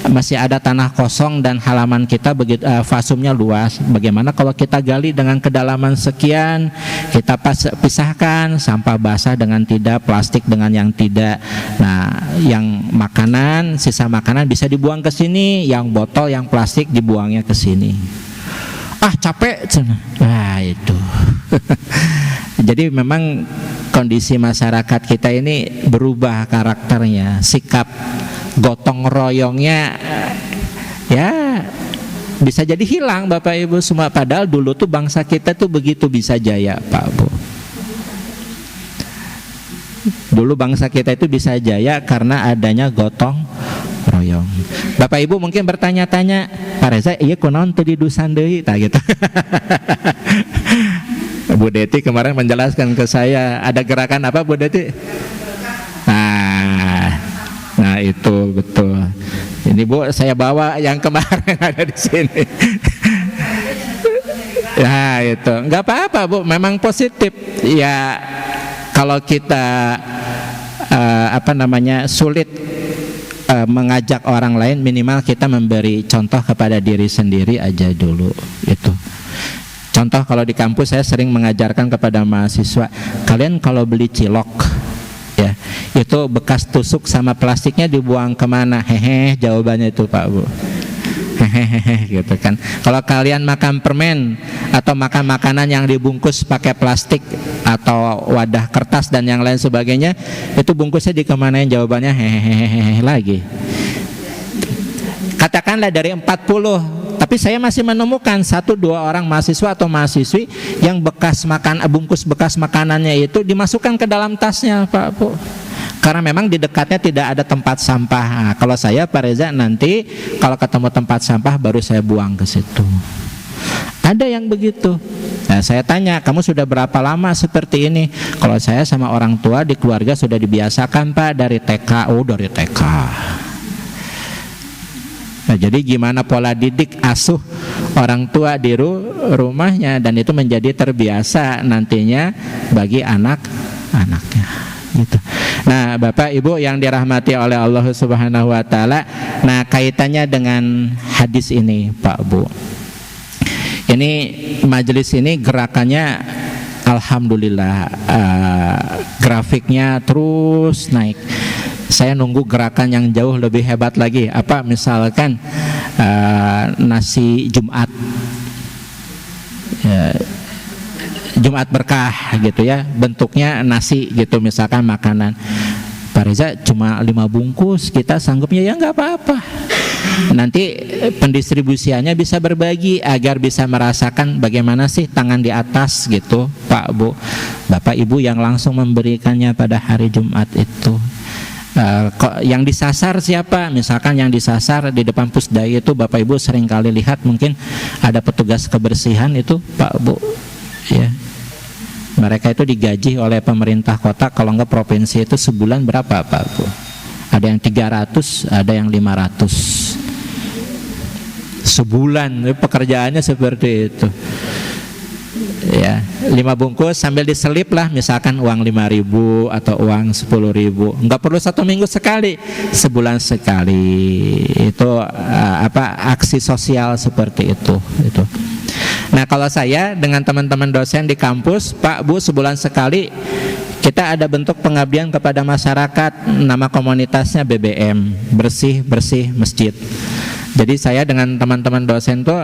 masih ada tanah kosong dan halaman kita begitu fasumnya luas. Bagaimana kalau kita gali dengan kedalaman sekian, kita pisahkan sampah basah dengan tidak, plastik dengan yang tidak. Nah, yang makanan, sisa makanan bisa dibuang ke sini, yang botol, yang plastik dibuangnya ke sini. Ah, capek. Nah, itu. Jadi memang kondisi masyarakat kita ini berubah karakternya, sikap gotong royongnya ya bisa jadi hilang Bapak Ibu semua. Padahal dulu tuh bangsa kita tuh begitu bisa jaya Pak Bu. Dulu bangsa kita itu bisa jaya karena adanya gotong royong. Bapak Ibu mungkin bertanya-tanya, Pak Reza, iya kunaon teu didusan deui tah gitu. Bu Deti kemarin menjelaskan ke saya ada gerakan apa Bu Deti? Nah itu betul. Ini Bu saya bawa yang kemarin ada di sini. Ya itu nggak apa-apa Bu, memang positif. Ya kalau kita sulit mengajak orang lain, minimal kita memberi contoh kepada diri sendiri aja dulu itu. Contoh kalau di kampus saya sering mengajarkan kepada mahasiswa, kalian kalau beli cilok ya, itu bekas tusuk sama plastiknya dibuang kemana? Hehe, jawabannya itu Pak Bu. Hehehe gitu kan. Kalau kalian makan permen atau makan makanan yang dibungkus pakai plastik atau wadah kertas dan yang lain sebagainya, itu bungkusnya dikemanain? Jawabannya hehehe lagi. Katakanlah dari 40, tapi saya masih menemukan 1-2 orang mahasiswa atau mahasiswi yang bungkus bekas makanannya itu dimasukkan ke dalam tasnya Pak Bu. Karena memang di dekatnya tidak ada tempat sampah. Nah, kalau saya Pak Reza nanti kalau ketemu tempat sampah baru saya buang ke situ. Ada yang begitu. Nah, saya tanya, kamu sudah berapa lama seperti ini? Kalau saya sama orang tua di keluarga sudah dibiasakan Pak dari TK. Oh, dari TK. Nah, jadi gimana pola didik asuh orang tua di rumahnya, dan itu menjadi terbiasa nantinya bagi anak-anaknya gitu. Nah, Bapak Ibu yang dirahmati oleh Allah Subhanahu wa taala, nah kaitannya dengan hadis ini Pak Bu. Ini majelis ini gerakannya alhamdulillah grafiknya terus naik. Saya nunggu gerakan yang jauh lebih hebat lagi. Apa misalkan nasi Jumat, Jumat berkah gitu ya, bentuknya nasi gitu misalkan makanan. Pak Reza cuma 5 bungkus, kita sanggupnya ya nggak apa-apa. Nanti pendistribusiannya bisa berbagi agar bisa merasakan bagaimana sih tangan di atas gitu Pak Bu. Bapak Ibu yang langsung memberikannya pada hari Jumat itu. Yang disasar siapa? Misalkan yang disasar di depan Pusdai itu Bapak Ibu sering kali lihat, mungkin ada petugas kebersihan itu Pak Bu ya. Mereka itu digaji oleh pemerintah kota, kalau enggak provinsi, itu sebulan berapa Pak Bu? Ada yang 300, ada yang 500 sebulan, pekerjaannya seperti itu ya. 5 bungkus sambil diselip lah, misalkan uang 5.000 atau uang 10.000. Enggak perlu 1 minggu sekali, sebulan sekali. Itu aksi sosial seperti itu. Nah, kalau saya dengan teman-teman dosen di kampus, Pak Bu, sebulan sekali kita ada bentuk pengabdian kepada masyarakat. Nama komunitasnya BBM, bersih masjid. Jadi saya dengan teman-teman dosen tuh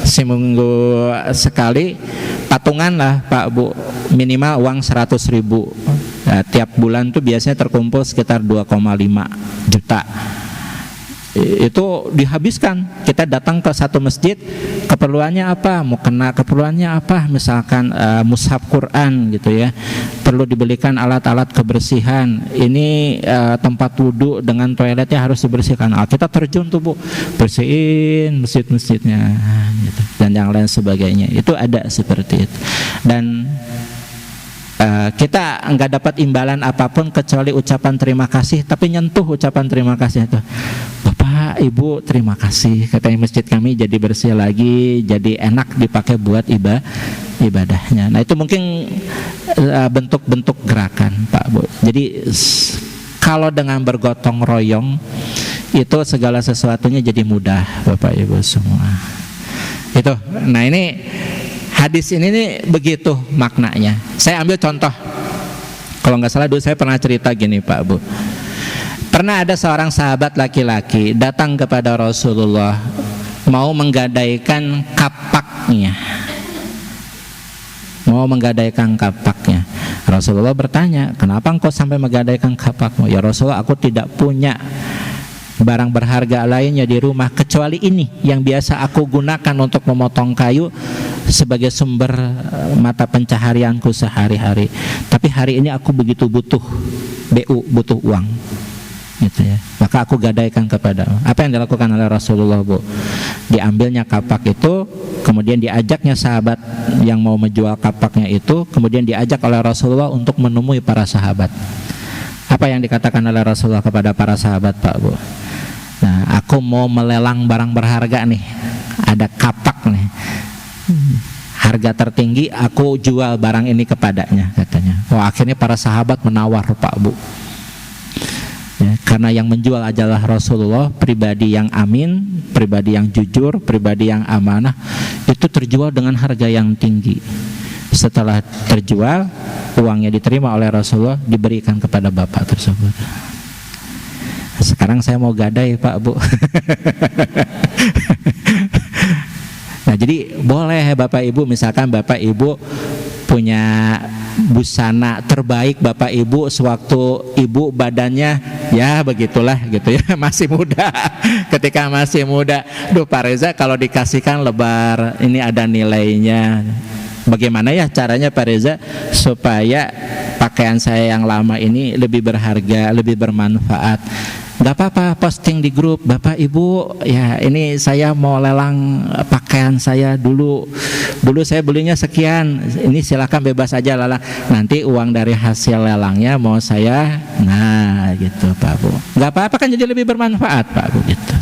seminggu sekali patungan lah Pak Bu, minimal uang 100.000. Nah, tiap bulan tuh biasanya terkumpul sekitar 2,5 juta itu dihabiskan. Kita datang ke satu masjid, keperluannya apa? Mau kena keperluannya apa? Misalkan mushaf Quran gitu ya, perlu dibelikan alat-alat kebersihan. Ini tempat wudhu dengan toiletnya harus dibersihkan. Kita terjun tuh Bu, bersihin masjid-masjidnya gitu, dan yang lain sebagainya. Itu ada seperti itu. Dan kita nggak dapat imbalan apapun kecuali ucapan terima kasih, tapi nyentuh ucapan terima kasih itu. Bapak, Ibu, terima kasih. Katanya masjid kami jadi bersih lagi, jadi enak dipakai buat ibadahnya. Nah itu mungkin bentuk-bentuk gerakan Pak Bu. Jadi kalau dengan bergotong royong itu segala sesuatunya jadi mudah Bapak Ibu semua. Itu. Nah ini hadis ini nih begitu maknanya. Saya ambil contoh. Kalau nggak salah dulu saya pernah cerita gini Pak Bu. Pernah ada seorang sahabat laki-laki datang kepada Rasulullah mau menggadaikan kapaknya. Rasulullah bertanya, kenapa engkau sampai menggadaikan kapakmu? Ya Rasulullah, aku tidak punya barang berharga lainnya di rumah kecuali ini yang biasa aku gunakan untuk memotong kayu sebagai sumber mata pencaharianku sehari-hari. Tapi hari ini aku begitu butuh uang gitu ya. Maka aku gadaikan kepadamu. Apa yang dilakukan oleh Rasulullah Bu? Diambilnya kapak itu, kemudian diajaknya sahabat yang mau menjual kapaknya itu, kemudian diajak oleh Rasulullah untuk menemui para sahabat. Apa yang dikatakan oleh Rasulullah kepada para sahabat Pak Bu? Nah, aku mau melelang barang berharga nih, ada kapak nih, harga tertinggi, aku jual barang ini kepadanya katanya. Akhirnya para sahabat menawar Pak Bu ya, karena yang menjual adalah Rasulullah, pribadi yang amin, pribadi yang jujur, pribadi yang amanah, itu terjual dengan harga yang tinggi. Setelah terjual, uangnya diterima oleh Rasulullah, diberikan kepada bapak tersebut. Sekarang saya mau gadai Pak Bu. Nah jadi boleh Bapak Ibu, misalkan Bapak Ibu punya busana terbaik Bapak Ibu sewaktu Ibu badannya ya begitulah gitu ya, masih muda. Ketika masih muda, duh Pak Reza kalau dikasihkan lebar, ini ada nilainya. Bagaimana ya caranya Pak Reza supaya pakaian saya yang lama ini lebih berharga, lebih bermanfaat? Gak apa-apa, posting di grup, Bapak Ibu ya ini saya mau lelang pakaian saya dulu saya belinya sekian, ini silakan bebas aja lelang, nanti uang dari hasil lelangnya mau saya, nah gitu Pak Bu. Gak apa-apa kan, jadi lebih bermanfaat Pak Bu gitu.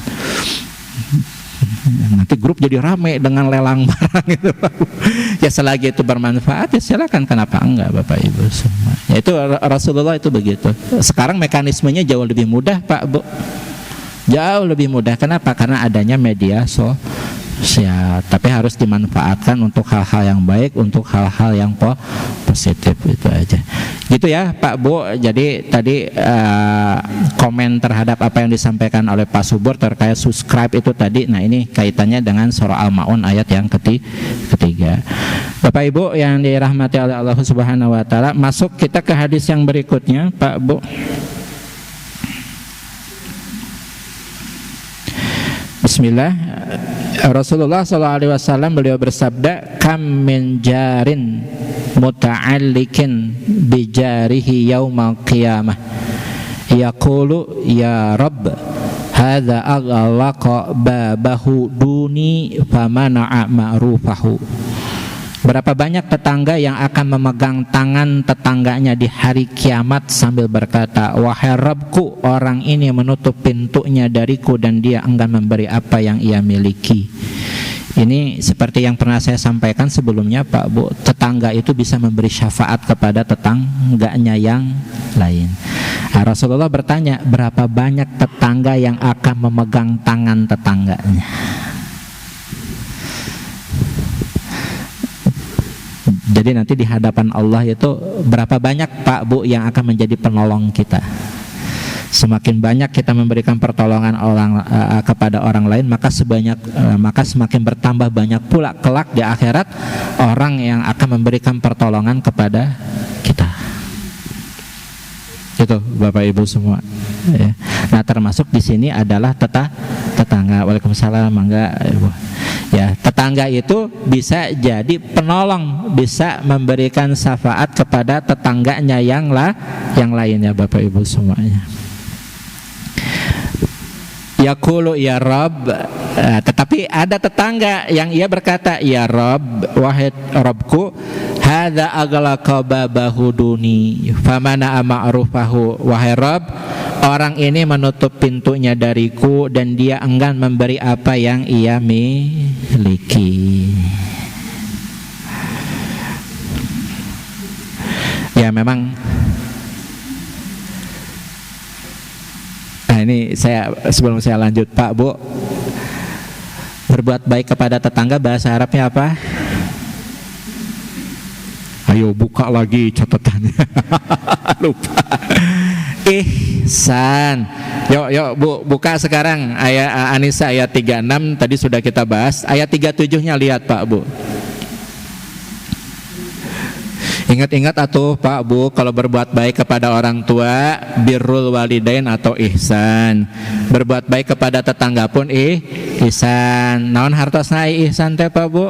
Nanti grup jadi rame dengan lelang barang itu Pak Bu. Ya selagi itu bermanfaat ya silakan, kenapa enggak Bapak Ibu semua. Ya itu Rasulullah itu begitu. Sekarang mekanismenya jauh lebih mudah Pak Bu, jauh lebih mudah. Kenapa? Karena adanya media sosial. Tapi harus dimanfaatkan untuk hal-hal yang baik, untuk hal-hal yang positif, itu aja. Gitu ya Pak Bu. Jadi tadi komen terhadap apa yang disampaikan oleh Pak Subur terkait subscribe itu tadi. Nah ini kaitannya dengan surah Al-Ma'un ayat yang ketiga. Bapak Ibu yang dirahmati oleh Allah Subhanahu wa taala, masuk kita ke hadis yang berikutnya Pak Bu. Bismillah. Rasulullah SAW beliau bersabda, kam min jarin muta'allikin bijarihi yaumal qiyamah yaqulu ya Rabb hadza aghlaqa babahu duni famana'a ma'rufahu. Berapa banyak tetangga yang akan memegang tangan tetangganya di hari kiamat sambil berkata, wahai Rabbku, orang ini menutup pintunya dariku dan dia enggan memberi apa yang ia miliki. Ini seperti yang pernah saya sampaikan sebelumnya Pak Bu, tetangga itu bisa memberi syafaat kepada tetangganya yang lain. Nah, Rasulullah bertanya, berapa banyak tetangga yang akan memegang tangan tetangganya? Jadi nanti di hadapan Allah itu berapa banyak Pak Bu yang akan menjadi penolong kita. Semakin banyak kita memberikan pertolongan kepada orang lain, maka semakin bertambah banyak pula kelak di akhirat orang yang akan memberikan pertolongan kepada kita. Itu Bapak Ibu semua ya. Nah, termasuk di sini adalah tetangga. Waalaikumsalam, mangga Ibu. Ya, tetangga itu bisa jadi penolong, bisa memberikan syafaat kepada tetangganya yang lainnya, Bapak Ibu semuanya. Yaqulu ya Rabb, tetapi ada tetangga yang ia berkata, ya Rabb, wahai Rabbku, hadza aghlaqa babahu duni famana ma'rufahu. Wahai Rabb, orang ini menutup pintunya dariku dan dia enggan memberi apa yang ia miliki. Ya memang. Nah, ini sebelum saya lanjut, Pak, Bu, berbuat baik kepada tetangga bahasa Arabnya apa? Ayo buka lagi catatannya. Lupa. Ihsan. Yuk Bu, buka sekarang ayat An-Nisa ayat 36 tadi sudah kita bahas. Ayat 37-nya lihat, Pak, Bu. Ingat-ingat atuh Pak Bu, kalau berbuat baik kepada orang tua, birrul walidain atau ihsan. Berbuat baik kepada tetangga pun ihsan. Naon hartosna ihsan teh Pak Bu?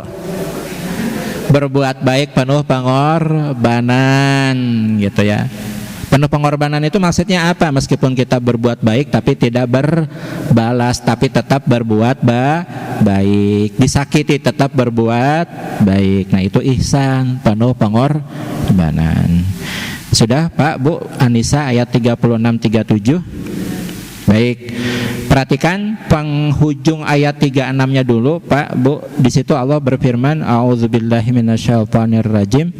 Berbuat baik penuh pengorbanan gitu ya. Penuh pengorbanan itu maksudnya apa? Meskipun kita berbuat baik tapi tidak berbalas, tapi tetap berbuat baik. Disakiti tetap berbuat baik. Nah, itu ihsan, penuh pengorbanan. Sudah Pak Bu, An-Nisa ayat 36-37. Baik. Perhatikan penghujung ayat 36-nya dulu Pak Bu. Di situ Allah berfirman, a'udzubillahi minasyaitonirrajim.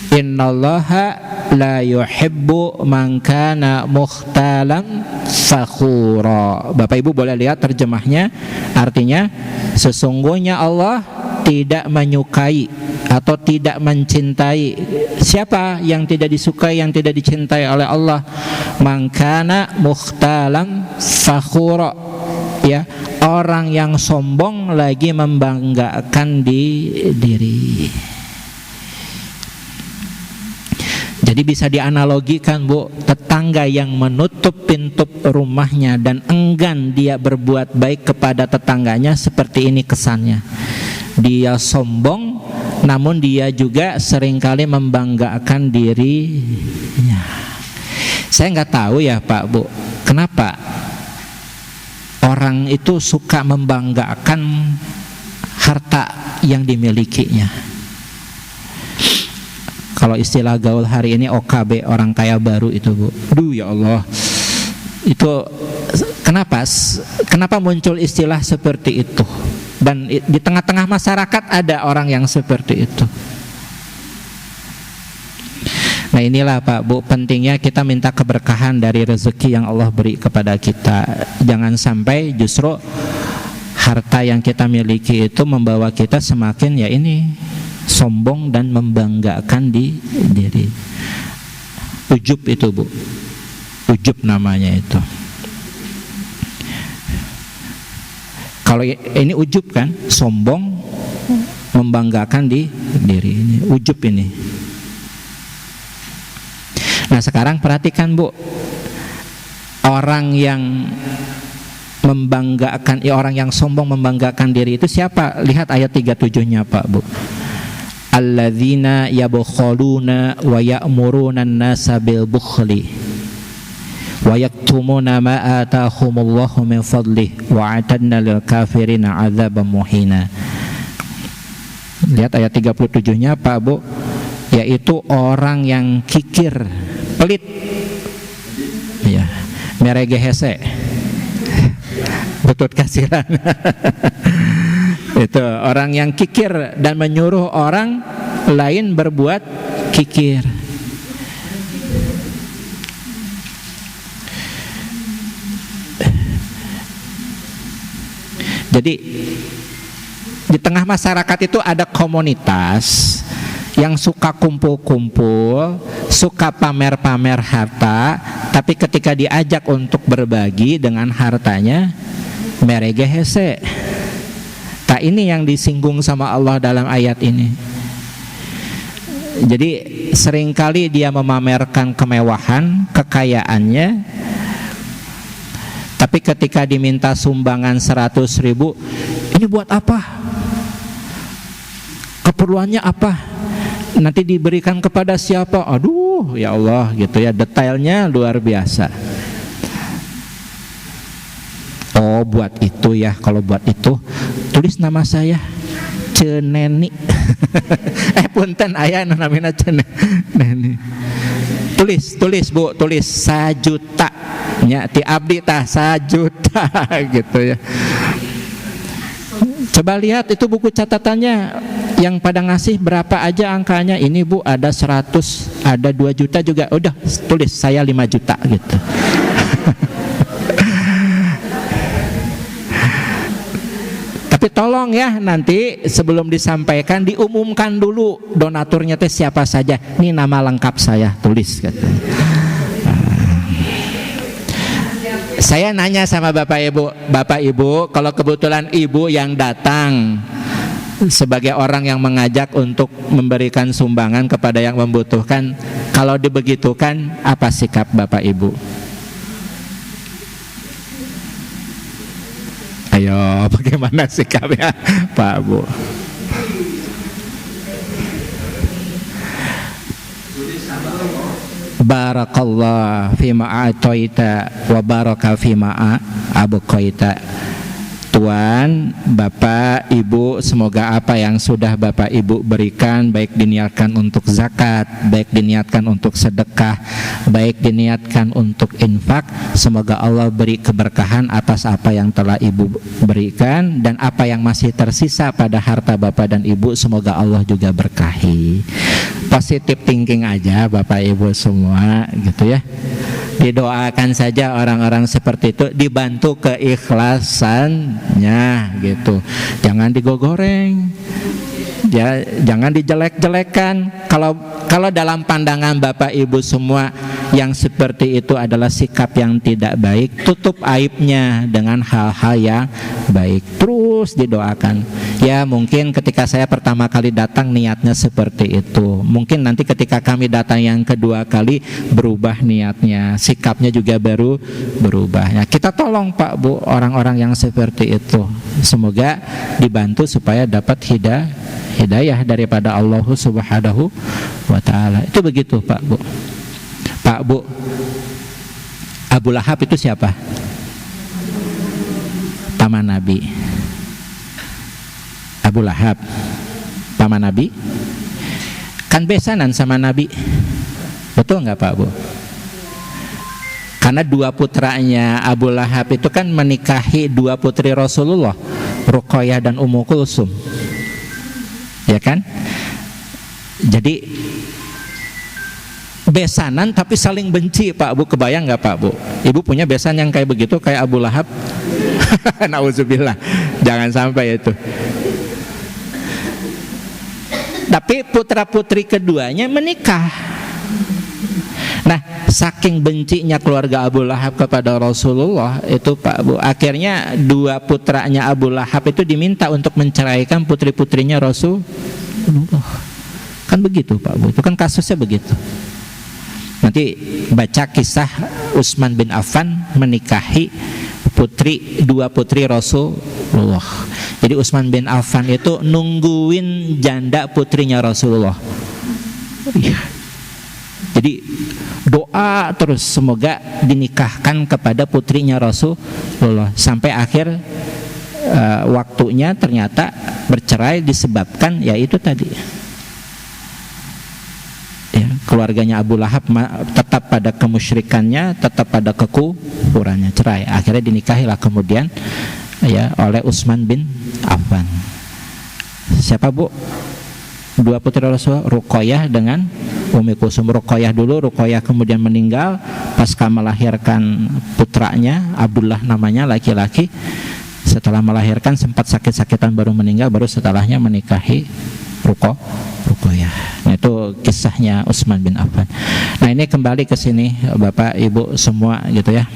Innallaha la yuhibbu man kana mukhtalan fakhura. Bapak Ibu boleh lihat terjemahnya. Artinya, sesungguhnya Allah tidak menyukai atau tidak mencintai. Siapa yang tidak disukai, yang tidak dicintai oleh Allah? Man kana mukhtalan fakhura. Ya, orang yang sombong lagi membanggakan diri. Jadi bisa dianalogikan Bu, tetangga yang menutup pintu rumahnya dan enggan dia berbuat baik kepada tetangganya, seperti ini kesannya. Dia sombong, namun dia juga seringkali membanggakan dirinya. Saya nggak tahu ya Pak Bu, kenapa orang itu suka membanggakan harta yang dimilikinya. Kalau istilah gaul hari ini OKB, orang kaya baru itu Bu. Duh ya Allah. Itu kenapa muncul istilah seperti itu? Dan di tengah-tengah masyarakat ada orang yang seperti itu. Nah, inilah Pak Bu, pentingnya kita minta keberkahan dari rezeki yang Allah beri kepada kita. Jangan sampai justru harta yang kita miliki itu membawa kita semakin sombong dan membanggakan diri. Ujub itu Bu, ujub namanya itu. Kalau ini ujub kan, sombong membanggakan diri. Ini ujub ini. Nah sekarang perhatikan Bu, orang yang membanggakan, orang yang sombong membanggakan diri itu siapa? Lihat ayat 37-nya Pak Bu. Alladzina yabkhuluna wa ya'muruna an-nasa bil bukhli wa yaktumuna ma atahumullahu min fadlih wa atadna lil kafirina adzaban muhina. Lihat ayat 37-nya Pak Bu, yaitu orang yang kikir, pelit. Ya, merege hese. Betut kasiran. Itu orang yang kikir dan menyuruh orang lain berbuat kikir. Jadi di tengah masyarakat itu ada komunitas yang suka kumpul-kumpul, suka pamer-pamer harta, tapi ketika diajak untuk berbagi dengan hartanya, merege hese. Tak, ini yang disinggung sama Allah dalam ayat ini. Jadi seringkali dia memamerkan kemewahan, kekayaannya, Tapi ketika diminta sumbangan 100.000, ini buat apa? Keperluannya apa? Nanti diberikan kepada siapa? Aduh, ya Allah gitu ya, detailnya luar biasa. Oh, buat itu ya. Kalau buat itu, tulis nama saya Ceneni. Punten aya nu namina Ceneni. Tulis Bu, tulis 1 juta. Nya ti abdi tah 1 juta gitu ya. Coba lihat itu buku catatannya, yang pada ngasih berapa aja angkanya. Ini Bu ada 100, ada 2 juta juga. Udah tulis saya 5 juta gitu. Tapi tolong ya, nanti sebelum disampaikan diumumkan dulu donaturnya teh siapa saja. Ini nama lengkap saya, tulis gitu. Saya nanya sama Bapak Ibu, kalau kebetulan Ibu yang datang sebagai orang yang mengajak untuk memberikan sumbangan kepada yang membutuhkan, kalau dibegitukan apa sikap Bapak Ibu? Ayo, bagaimana sikapnya Pak Bu? Barakallah fima a'taita wa baraka fima abqaita. Tuan, Bapak, Ibu, semoga apa yang sudah Bapak Ibu berikan, baik diniatkan untuk zakat, baik diniatkan untuk sedekah, baik diniatkan untuk infak, semoga Allah beri keberkahan atas apa yang telah Ibu berikan, dan apa yang masih tersisa pada harta Bapak dan Ibu, semoga Allah juga berkahi. Positive thinking aja Bapak Ibu semua gitu ya. Didoakan saja orang-orang seperti itu, dibantu keikhlasannya gitu. Jangan digogoreng, ya, jangan dijelek-jelekan. Kalau dalam pandangan Bapak Ibu semua yang seperti itu adalah sikap yang tidak baik, tutup aibnya dengan hal-hal yang baik. Terus didoakan. Ya, mungkin ketika saya pertama kali datang niatnya seperti itu. Mungkin nanti ketika kami datang yang kedua kali berubah niatnya, sikapnya juga baru berubah. Ya, kita tolong Pak Bu orang-orang yang seperti itu. Semoga dibantu supaya dapat hidayah daripada Allah Subhanahu wa ta'ala. Itu begitu Pak Bu. Pak Bu, Abu Lahab itu siapa? Paman Nabi. Abu Lahab paman Nabi, kan besanan sama Nabi, betul nggak Pak Bu? Karena 2 putranya Abu Lahab itu kan menikahi 2 putri Rasulullah, Ruqayyah dan Ummu Kulsum, ya kan? Jadi besanan tapi saling benci Pak Bu. Kebayang nggak Pak Bu? Ibu punya besan yang kayak begitu, kayak Abu Lahab? Nauzubillah, jangan sampai itu. Tapi putra-putri keduanya menikah. Nah, saking bencinya keluarga Abu Lahab kepada Rasulullah itu Pak Bu, akhirnya 2 putranya Abu Lahab itu diminta untuk menceraikan putri-putrinya Rasulullah. Kan begitu Pak Bu, itu kan kasusnya begitu. Nanti baca kisah Utsman bin Affan menikahi 2 putri Rasulullah. Jadi Utsman bin Affan itu nungguin janda putrinya Rasulullah. Jadi doa terus semoga dinikahkan kepada putrinya Rasulullah, sampai akhir waktunya ternyata bercerai disebabkan ya itu tadi. Ya, keluarganya Abu Lahab tetap pada kemusyrikannya, tetap pada kekufurannya, cerai. Akhirnya dinikahilah kemudian ya oleh Utsman bin Affan. Siapa Bu? 2 putri Rasul, Ruqayyah dengan Ummu Kulsum. Ruqayyah dulu, Ruqayyah kemudian meninggal pasca melahirkan putranya Abdullah namanya, laki-laki. Setelah melahirkan sempat sakit-sakitan baru meninggal, baru setelahnya menikahi Ruqayyah. Nah, itu kisahnya Utsman bin Affan. Nah, ini kembali ke sini Bapak Ibu semua gitu ya.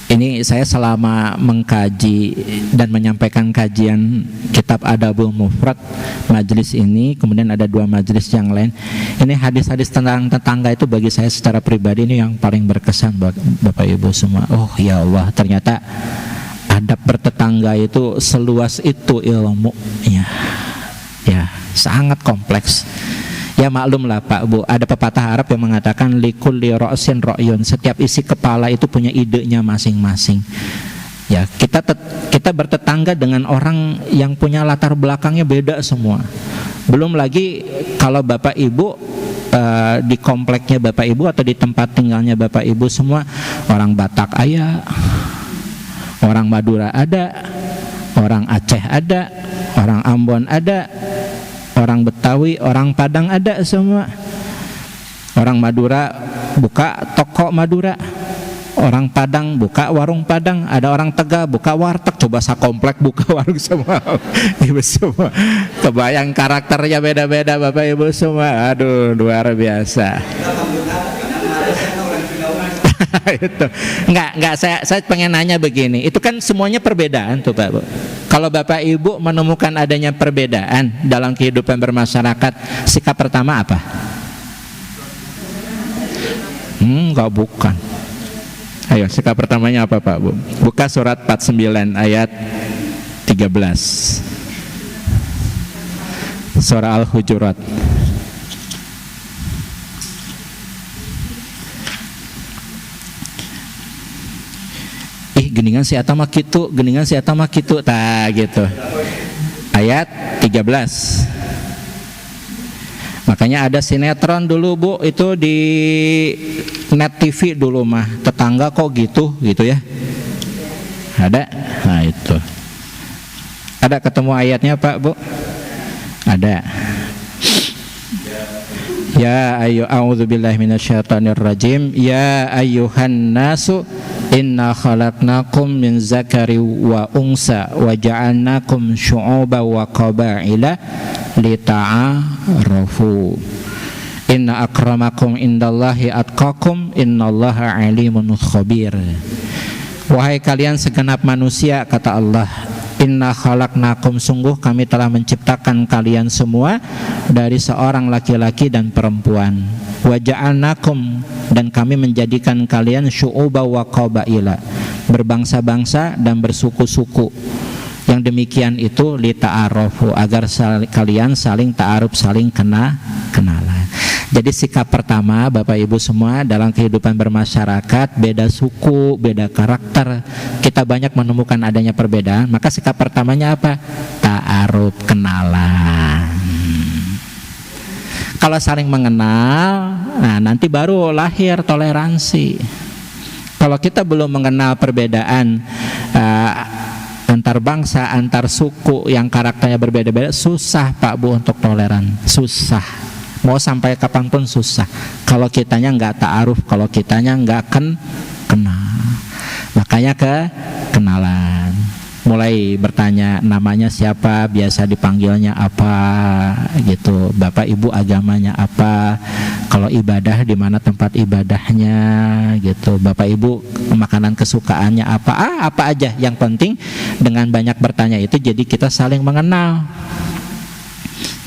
Ini saya selama mengkaji dan menyampaikan kajian kitab Adabul Mufrad, majelis ini, kemudian ada 2 majelis yang lain. Ini hadis-hadis tentang tetangga itu bagi saya secara pribadi ini yang paling berkesan Bapak Ibu semua. Oh ya Allah, ternyata adab bertetangga itu seluas itu ilmunya. Ya, sangat kompleks. Ya maklum lah Pak Bu, ada pepatah Arab yang mengatakan likulli ra'sin ra'yun, setiap isi kepala itu punya idenya masing-masing. Ya, kita bertetangga dengan orang yang punya latar belakangnya beda semua. Belum lagi kalau Bapak Ibu di kompleknya Bapak Ibu atau di tempat tinggalnya Bapak Ibu semua orang Batak ada, orang Madura ada, orang Aceh ada, orang Ambon ada, orang Betawi, orang Padang ada semua. Orang Madura buka toko Madura, orang Padang buka warung Padang, ada orang Tegal buka warteg. Coba sakomplek buka warung semua. Ibu semua kebayang karakternya beda-beda Bapak Ibu semua. Aduh, luar biasa. Itu enggak saya pengen nanya begini, itu kan semuanya perbedaan tuh Pak Bu. Kalau Bapak Ibu menemukan adanya perbedaan dalam kehidupan bermasyarakat, sikap pertama apa? Enggak, bukan. Ayo, sikap pertamanya apa Pak Bu? Buka surat 49 ayat 13, surah Al-Hujurat. Geningan si atama kitu, geningan si atama kitu, tah gitu. Ayat 13. Makanya ada sinetron dulu Bu, itu di Net TV dulu mah, tetangga kok gitu ya. Ada? Nah itu. Ada ketemu ayatnya Pak Bu? Ada. Ya a'udzubillahi minasyaitonirrajim. Ya ayyuhan nasu inna khalaqnakum min zakari wa unsa wa ja'alnakum syu'uban wa qabaila lita'arafu. Inna akramakum indallahi atqakum innallaha alimun khabir. Wahai kalian segenap manusia, kata Allah, inna khalaqnakum, sungguh kami telah menciptakan kalian semua dari seorang laki-laki dan perempuan. Wa ja'alnakum, dan kami menjadikan kalian syu'uba wa qabaila, berbangsa-bangsa dan bersuku-suku. Yang demikian itu lita'arafu, agar kalian saling ta'aruf, saling kenalan. Jadi sikap pertama Bapak Ibu semua dalam kehidupan bermasyarakat, beda suku, beda karakter, kita banyak menemukan adanya perbedaan, maka sikap pertamanya apa? Ta'aruf, kenalan. Kalau saling mengenal, nah nanti baru lahir toleransi. Kalau kita belum mengenal perbedaan antar bangsa, antar suku yang karakternya berbeda-beda, susah Pak Bu untuk toleran, susah. Mau sampai kapanpun susah kalau kitanya nggak ta'aruf, kalau kitanya nggak kenal. Makanya kenalan, mulai bertanya namanya siapa, biasa dipanggilnya apa gitu, Bapak Ibu agamanya apa, kalau ibadah di mana tempat ibadahnya gitu, Bapak Ibu makanan kesukaannya apa, apa aja. Yang penting dengan banyak bertanya itu jadi kita saling mengenal,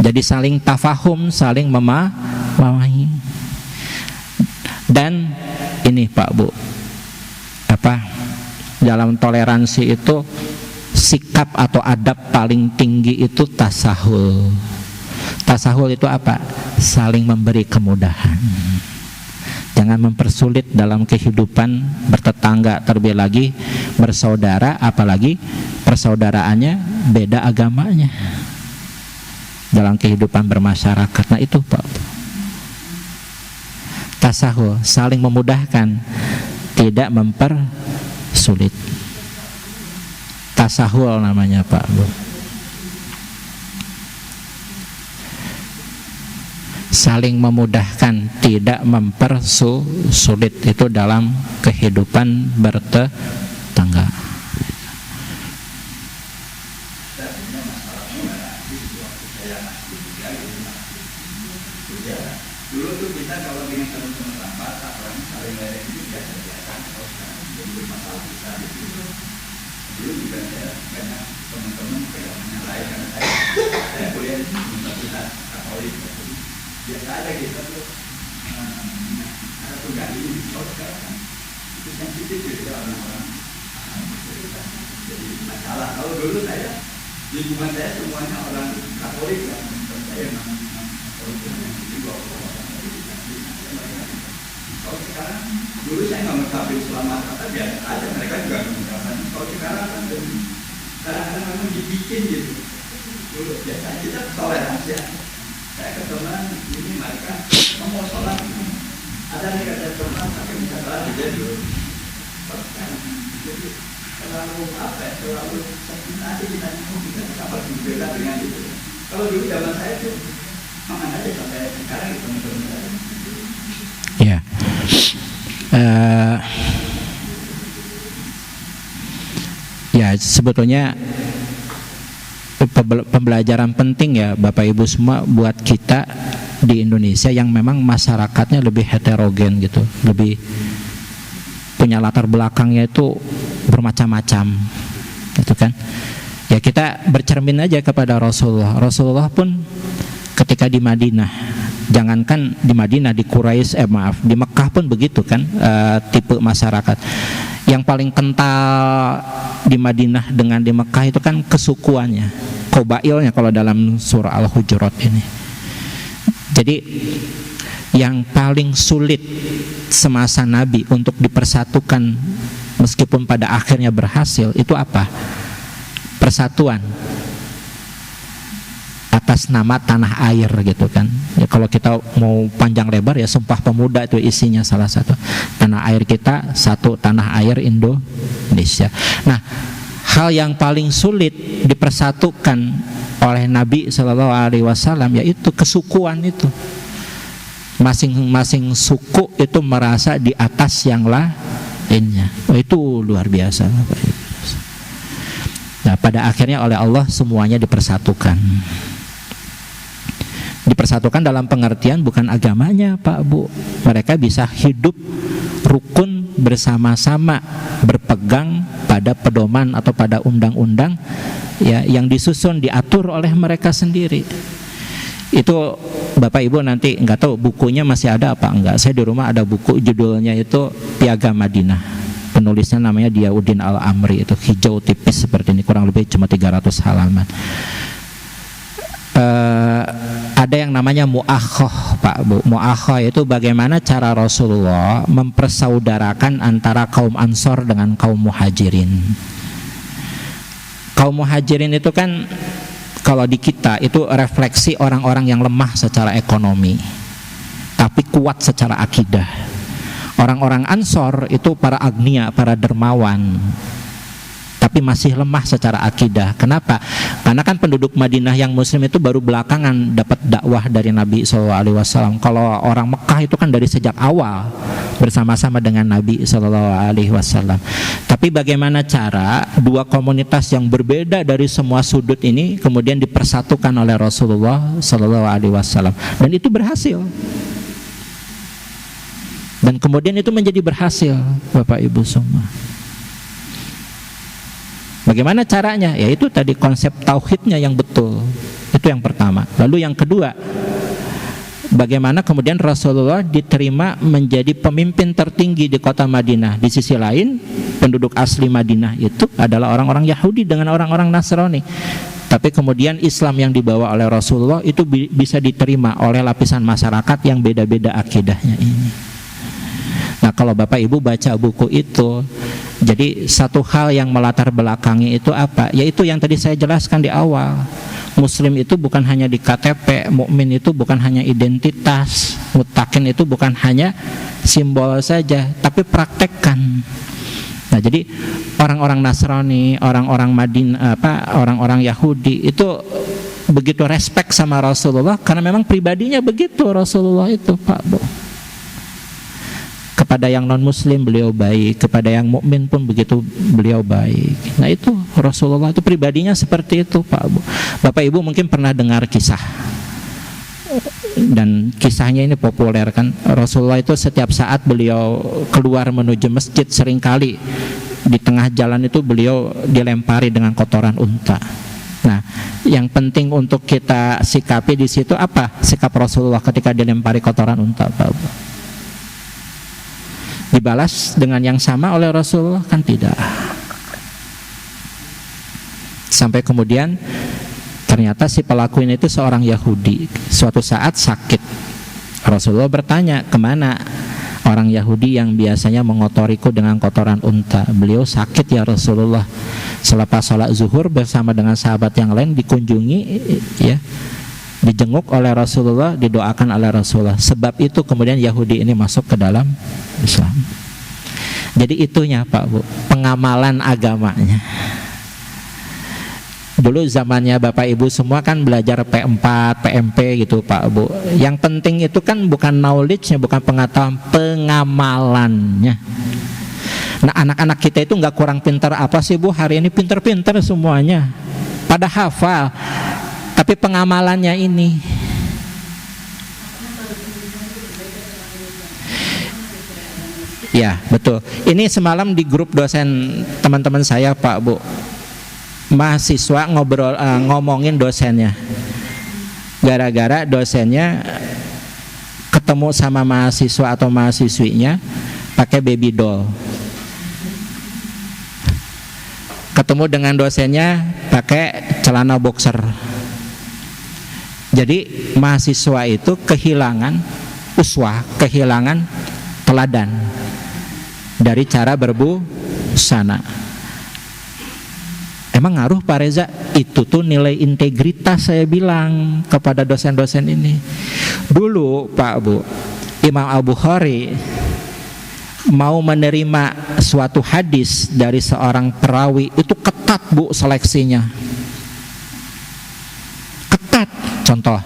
jadi saling tafahum, saling memahami. Dan ini Pak Bu, dalam toleransi itu sikap atau adab paling tinggi itu tasahul. Tasahul itu apa? Saling memberi kemudahan. Jangan mempersulit dalam kehidupan bertetangga, terlebih lagi bersaudara, apalagi persaudaraannya beda agamanya dalam kehidupan bermasyarakat. Nah itu Pak, tasahul, saling memudahkan, tidak mempersulit. Tasahul namanya Pak Bu. Saling memudahkan, tidak mempersulit, itu dalam kehidupan bertetangga. Dulu tuh kita kalau dengan teman-teman lambat, apalagi saling ledek itu biasa-biasa. jadi masalah besar itu. Dulu juga saya banyak teman-teman yang lain karena saya kuliah di Universitas Katolik, biasa aja gitu tuh. Ada tugas ini sekarang itu sensitif gitu orang-orang. Jadi masalah kalau dulu saya lingkungan saya semuanya orang Katolik lah, saya memang Katolik yang juga orang Katolik. Kalau sekarang dulu saya nggak mengucapkan selamat kata biasa aja, mereka juga mengucapkan. Kalau sekarang kan kadang-kadang memang dibikin gitu. Dulu biasa kita toleransi ya. Saya ke teman ini mereka mau sholat, ada yang kata sholat tapi bisa sholat aja dulu. Jadi terlalu apa ya, terlalu sakit kita dapat berbeda dengan itu. Kalau dulu zaman saya tuh makan aja sampai sekarang itu teman-teman saya. Ya. Ya sebetulnya pembelajaran penting ya Bapak Ibu semua buat kita di Indonesia yang memang masyarakatnya lebih heterogen gitu, lebih punya latar belakangnya itu bermacam-macam gitu kan. Ya kita bercermin aja kepada Rasulullah. Rasulullah pun ketika di Madinah, jangankan di Madinah, di Quraisy, di Mekah pun begitu kan, tipe masyarakat. Yang paling kental di Madinah dengan di Mekah itu kan kesukuannya, qabailnya kalau dalam surah Al-Hujurat ini. Jadi yang paling sulit semasa Nabi untuk dipersatukan meskipun pada akhirnya berhasil itu apa? Persatuan atas nama tanah air gitu kan. Ya kalau kita mau panjang lebar ya Sumpah Pemuda itu isinya salah satu. Tanah air kita satu, tanah air Indonesia. Nah, hal yang paling sulit dipersatukan oleh Nabi SAW yaitu kesukuan itu. Masing-masing suku itu merasa di atas yang lainnya. Itu luar biasa. Nah, pada akhirnya oleh Allah semuanya dipersatukan. Dipersatukan dalam pengertian bukan agamanya Pak Bu. Mereka bisa hidup rukun bersama-sama, berpegang pada pedoman atau pada undang-undang ya yang disusun, diatur oleh mereka sendiri. Itu Bapak Ibu nanti nggak tahu bukunya masih ada apa enggak. Saya di rumah ada buku judulnya itu Piagam Madinah. Penulisnya namanya Diauddin Al-Amri, itu hijau tipis seperti ini, kurang lebih cuma 300 halaman. Ada yang namanya mu'akhoh Pak Bu. Mu'akhoh itu bagaimana cara Rasulullah mempersaudarakan antara kaum Ansor dengan kaum Muhajirin. Kaum Muhajirin itu kan kalau di kita itu refleksi orang-orang yang lemah secara ekonomi tapi kuat secara akidah. Orang-orang Ansor itu para agnia, para dermawan, tapi masih lemah secara akidah. Kenapa? Karena kan penduduk Madinah yang Muslim itu baru belakangan dapat dakwah dari Nabi SAW. Kalau orang Mekah itu kan dari sejak awal bersama-sama dengan Nabi SAW. Tapi bagaimana cara dua komunitas yang berbeda dari semua sudut ini kemudian dipersatukan oleh Rasulullah SAW, dan itu berhasil. Dan kemudian itu menjadi berhasil Bapak Ibu semua. Bagaimana caranya? Ya itu tadi konsep tauhidnya yang betul. Itu yang pertama. Lalu yang kedua, bagaimana kemudian Rasulullah diterima menjadi pemimpin tertinggi di kota Madinah. Di sisi lain, penduduk asli Madinah itu adalah orang-orang Yahudi dengan orang-orang Nasrani. Tapi kemudian Islam yang dibawa oleh Rasulullah itu bisa diterima oleh lapisan masyarakat yang beda-beda akidahnya ini. Nah, kalau Bapak Ibu baca buku itu, jadi satu hal yang melatar belakangi itu apa? Yaitu yang tadi saya jelaskan di awal. Muslim itu bukan hanya di KTP, mukmin itu bukan hanya identitas, muttaqin itu bukan hanya simbol saja, tapi praktekkan. Nah, jadi orang-orang Nasrani, orang-orang Madinah, orang-orang Yahudi itu begitu respect sama Rasulullah karena memang pribadinya begitu Rasulullah itu, Pak Bu. Kepada yang non-muslim beliau baik, kepada yang mukmin pun begitu beliau baik. Nah itu Rasulullah itu pribadinya seperti itu Pak Bu. Bapak Ibu mungkin pernah dengar kisah Dan kisahnya ini populer kan. Rasulullah itu setiap saat beliau keluar menuju masjid, seringkali di tengah jalan itu beliau dilempari dengan kotoran unta. Nah, yang penting untuk kita sikapi di situ apa sikap Rasulullah ketika dilempari kotoran unta, Pak? Dibalas dengan yang sama oleh Rasulullah? Kan tidak. Sampai kemudian ternyata si pelaku ini itu seorang Yahudi. Suatu saat sakit. Rasulullah bertanya, kemana orang Yahudi yang biasanya mengotoriku dengan kotoran unta? Beliau sakit ya Rasulullah. Selepas sholat zuhur bersama dengan sahabat yang lain dikunjungi, ya, dijenguk oleh Rasulullah, didoakan oleh Rasulullah. Sebab itu kemudian Yahudi ini masuk ke dalam Islam. Jadi itunya Pak Bu, pengamalan agamanya. Dulu zamannya Bapak Ibu semua kan belajar P4, PMP gitu Pak Bu. Yang penting itu kan bukan knowledge-nya, bukan pengetahuan, pengamalannya. Nah, anak-anak kita itu nggak kurang pintar apa sih Bu? Hari ini pintar-pintar semuanya, pada hafal. Tapi pengamalannya ini, ya betul. Ini semalam di grup dosen teman-teman saya Pak Bu, mahasiswa ngomongin dosennya. Gara-gara dosennya ketemu sama mahasiswa atau mahasiswinya pakai baby doll. Ketemu dengan dosennya pakai celana boxer. Jadi mahasiswa itu kehilangan uswah, kehilangan teladan dari cara berbusana. Emang ngaruh Pak Reza? Itu tuh nilai integritas saya bilang kepada dosen-dosen ini. Dulu Pak Bu, Imam Al-Bukhari mau menerima suatu hadis dari seorang perawi itu ketat Bu seleksinya. Ketat. Contoh,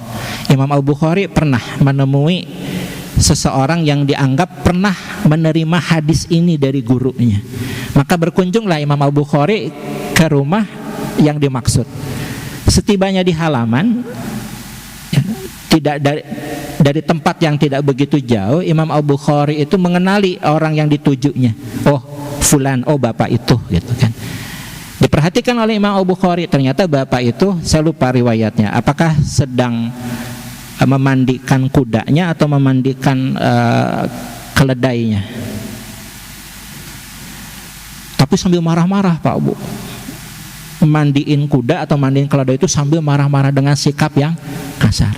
Imam Al-Bukhari pernah menemui seseorang yang dianggap pernah menerima hadis ini dari gurunya. Maka berkunjunglah Imam Al-Bukhari ke rumah yang dimaksud. Setibanya di halaman, tidak dari tempat yang tidak begitu jauh, Imam Al-Bukhari itu mengenali orang yang ditujunya. Oh, fulan, oh bapak itu, gitu kan. Diperhatikan oleh Imam Al-Bukhari, ternyata bapak itu, saya lupa riwayatnya, apakah sedang memandikan kudanya atau memandikan keledainya. Tapi sambil marah-marah Pak Bu, mandiin kuda atau mandiin keledai itu sambil marah-marah dengan sikap yang kasar.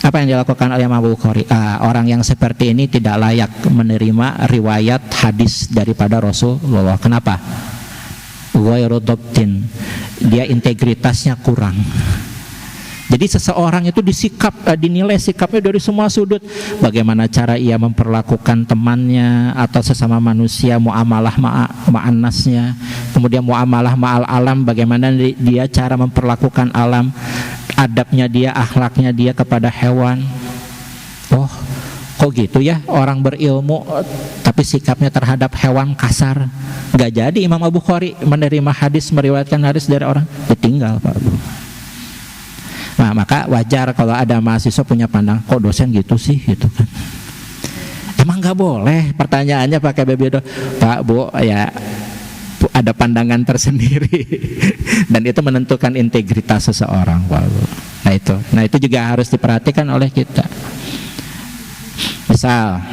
Apa yang dilakukan oleh Imam Al-Bukhari? Orang yang seperti ini tidak layak menerima riwayat hadis daripada Rasulullah. Kenapa? Ghairuddabtin, dia integritasnya kurang. Jadi seseorang itu dinilai sikapnya dari semua sudut. Bagaimana cara ia memperlakukan temannya atau sesama manusia, muamalah ma'annasnya, kemudian muamalah ma'al alam, bagaimana dia cara memperlakukan alam, adabnya dia, akhlaknya dia kepada hewan. Oh, kok gitu ya orang berilmu tapi sikapnya terhadap hewan kasar. Gak jadi Imam Al-Bukhari menerima hadis, meriwayatkan hadis dari orang, ditinggal Pak Bu. Nah, maka wajar kalau ada mahasiswa punya pandang, kok dosen gitu sih, gitu kan. Emang nggak boleh? Pertanyaannya pakai baby doll. Pak Bu, ya ada pandangan tersendiri dan itu menentukan integritas seseorang Pak Bu. Nah itu juga harus diperhatikan oleh kita. Misal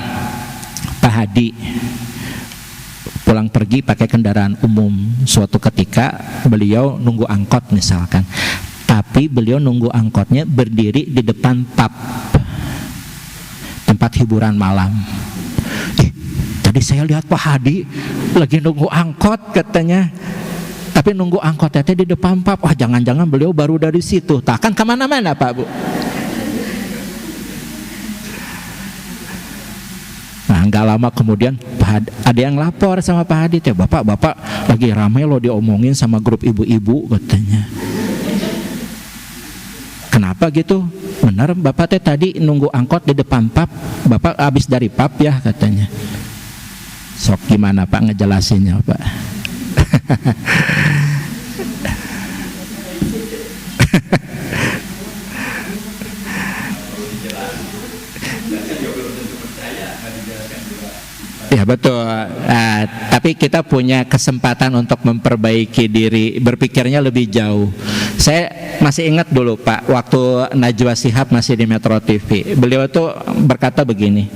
Pak Hadi pulang pergi pakai kendaraan umum, suatu ketika beliau nunggu angkot misalkan, tapi beliau nunggu angkotnya berdiri di depan pub, tempat hiburan malam. Tadi saya lihat Pak Hadi lagi nunggu angkot katanya, tapi nunggu angkotnya di depan pub. Wah, jangan-jangan beliau baru dari situ. Takkan kemana-mana Pak Bu. Nah, nggak lama kemudian ada yang lapor sama Pak Hadi, bapak lagi ramai loh diomongin sama grup ibu-ibu katanya. Kenapa gitu? Benar bapak tadi nunggu angkot di depan pub, bapak habis dari pub ya katanya. Sok gimana Pak ngejelasinnya Pak? Ya betul. Tapi kita punya kesempatan untuk memperbaiki diri, berpikirnya lebih jauh. Saya masih ingat dulu Pak, waktu Najwa Shihab masih di Metro TV. Beliau tuh berkata begini,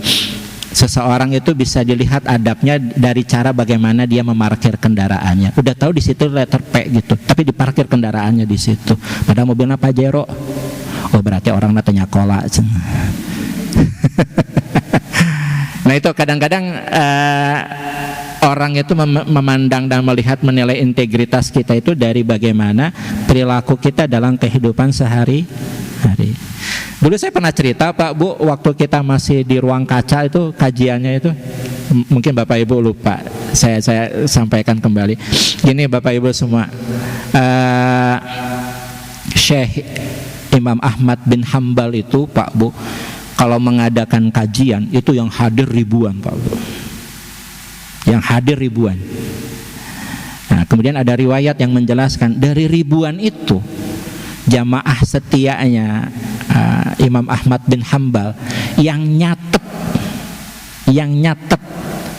seseorang itu bisa dilihat adabnya dari cara bagaimana dia memarkir kendaraannya. Udah tahu di situ letter P gitu, tapi diparkir kendaraannya di situ. Padahal mobilnya Pajero. Oh berarti orang natanya kola. Nah itu kadang-kadang orang itu memandang dan melihat menilai integritas kita itu dari bagaimana perilaku kita dalam kehidupan sehari-hari. Dulu saya pernah cerita Pak Bu, waktu kita masih di ruang kaca itu kajiannya itu, mungkin Bapak Ibu lupa, saya sampaikan kembali. Gini Bapak Ibu semua, Syekh Imam Ahmad bin Hambal itu Pak Bu, kalau mengadakan kajian itu yang hadir ribuan Pak Bu, yang hadir ribuan. Nah, kemudian ada riwayat yang menjelaskan dari ribuan itu jamaah setianya Imam Ahmad bin Hambal yang nyatet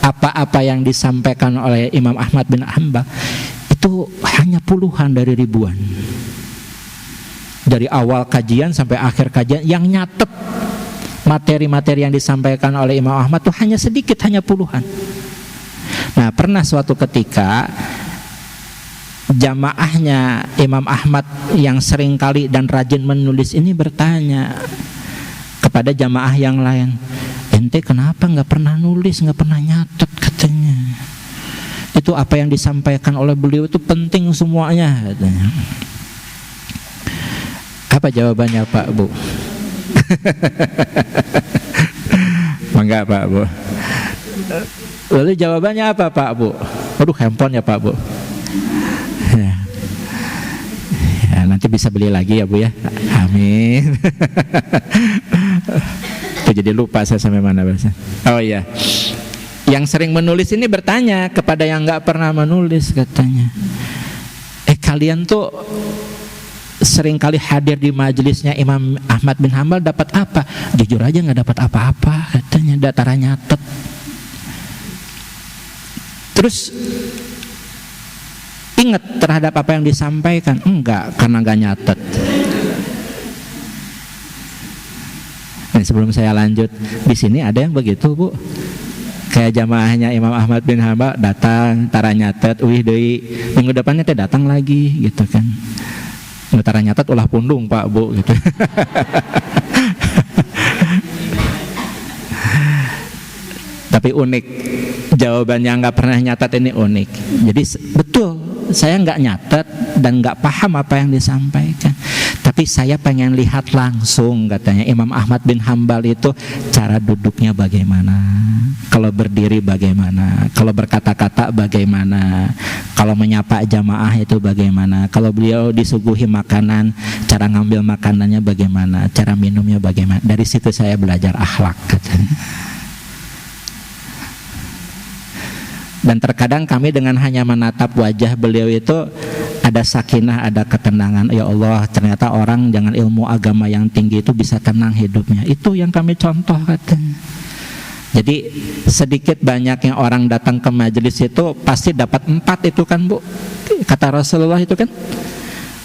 apa-apa yang disampaikan oleh Imam Ahmad bin Hambal itu hanya puluhan dari ribuan. Dari awal kajian sampai akhir kajian yang nyatet materi-materi yang disampaikan oleh Imam Ahmad itu hanya sedikit, hanya puluhan. Nah, pernah suatu ketika jamaahnya Imam Ahmad yang sering kali dan rajin menulis ini bertanya kepada jamaah yang lain, ente kenapa nggak pernah nulis, nggak pernah nyatet katanya. Itu apa yang disampaikan oleh beliau itu penting semuanya katanya. Apa jawabannya Pak Bu? Enggak Pak Bu. Lalu jawabannya apa Pak Bu? Aduh handphone ya Pak Bu. Ya, nanti bisa beli lagi ya Bu ya. Amin. Jadi lupa saya sampai mana bahasa. Oh iya. Yang sering menulis ini bertanya kepada yang nggak pernah menulis katanya. Kalian tuh sering kali hadir di majelisnya Imam Ahmad bin Hambal dapat apa? Jujur aja nggak dapat apa-apa katanya, datara nyatet. Terus ingat terhadap apa yang disampaikan? Enggak, karena nggak nyatet. Nah, sebelum saya lanjut, di sini ada yang begitu Bu, kayak jamaahnya Imam Ahmad bin Hambal datang, tara nyatet, deui minggu depannya teh datang lagi gitu kan. Tara nyatet ulah pundung Pak Bu gitu. Tapi unik, jawabannya nggak pernah nyatet ini unik. Jadi betul, saya nggak nyatet dan nggak paham apa yang disampaikan. Tapi saya pengen lihat langsung katanya Imam Ahmad bin Hambal itu cara duduknya bagaimana, kalau berdiri bagaimana, kalau berkata-kata bagaimana, kalau menyapa jamaah itu bagaimana, kalau beliau disuguhi makanan, cara ngambil makanannya bagaimana, cara minumnya bagaimana. Dari situ saya belajar akhlak katanya. Dan terkadang kami dengan hanya menatap wajah beliau itu ada sakinah, ada ketenangan. Ya Allah, ternyata orang dengan ilmu agama yang tinggi itu bisa tenang hidupnya. Itu yang kami contoh katanya. Jadi sedikit banyaknya orang datang ke majelis itu pasti dapat 4 itu kan Bu. Kata Rasulullah itu kan,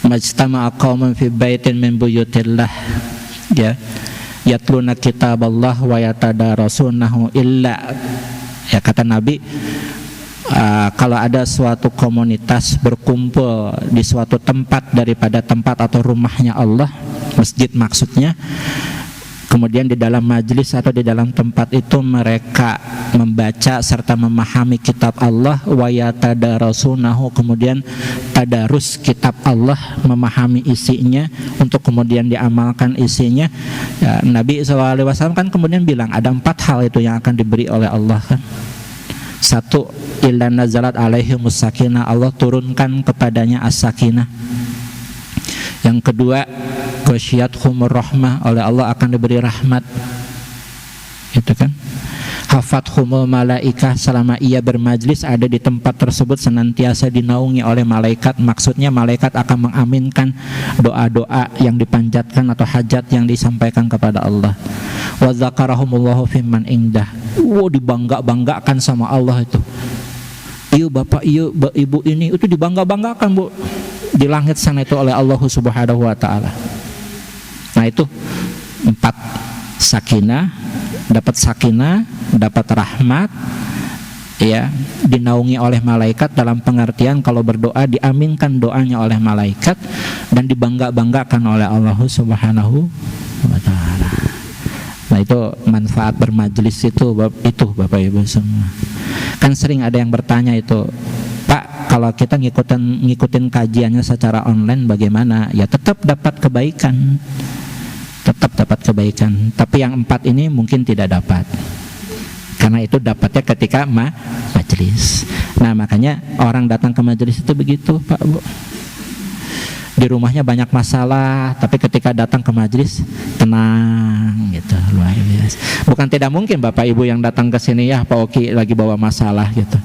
majtama'a qaumun fi baitin min buyutillah, ya, yatluna kitaballah wa yatadarasunahu illa, ya kata Nabi, kalau ada suatu komunitas berkumpul di suatu tempat daripada tempat atau rumahnya Allah, masjid maksudnya, kemudian di dalam majelis atau di dalam tempat itu mereka membaca serta memahami kitab Allah, wa yatadarasunahu, kemudian tadarus kitab Allah, memahami isinya untuk kemudian diamalkan isinya, ya, Nabi SAW kan kemudian bilang ada 4 hal itu yang akan diberi oleh Allah kan. 1, illa nazalat alaihimus sakinah, Allah turunkan kepadanya as-sakinah. Yang kedua, ghasyiyatuhumur rahmah, oleh Allah akan diberi rahmat. Itu kan. hafathumul malaikah, selama ia bermajlis ada di tempat tersebut senantiasa dinaungi oleh malaikat. Maksudnya malaikat akan mengaminkan doa-doa yang dipanjatkan atau hajat yang disampaikan kepada Allah. Wa dzakarahumullahu fimman indah. Dibangga-banggakan sama Allah itu. Iya bapak, iya ibu ini itu dibangga-banggakan Bu di langit sana itu oleh Allah Subhanahu wa taala. Nah itu 4, sakinah, dapat rahmat, ya, dinaungi oleh malaikat dalam pengertian kalau berdoa diaminkan doanya oleh malaikat dan dibangga-banggakan oleh Allah Subhanahu wa taala. Nah itu manfaat bermajlis itu Bapak Ibu semua. Kan sering ada yang bertanya itu, Pak, kalau kita ngikutin kajiannya secara online bagaimana? Ya tetap dapat kebaikan. Tapi yang 4 ini mungkin tidak dapat, karena itu dapatnya ketika majelis. Nah makanya orang datang ke majelis itu begitu Pak Bu, di rumahnya banyak masalah, tapi ketika datang ke majelis tenang gitu, luar biasa. Bukan tidak mungkin Bapak Ibu yang datang ke sini, ya Pak Oki lagi bawa masalah gitu,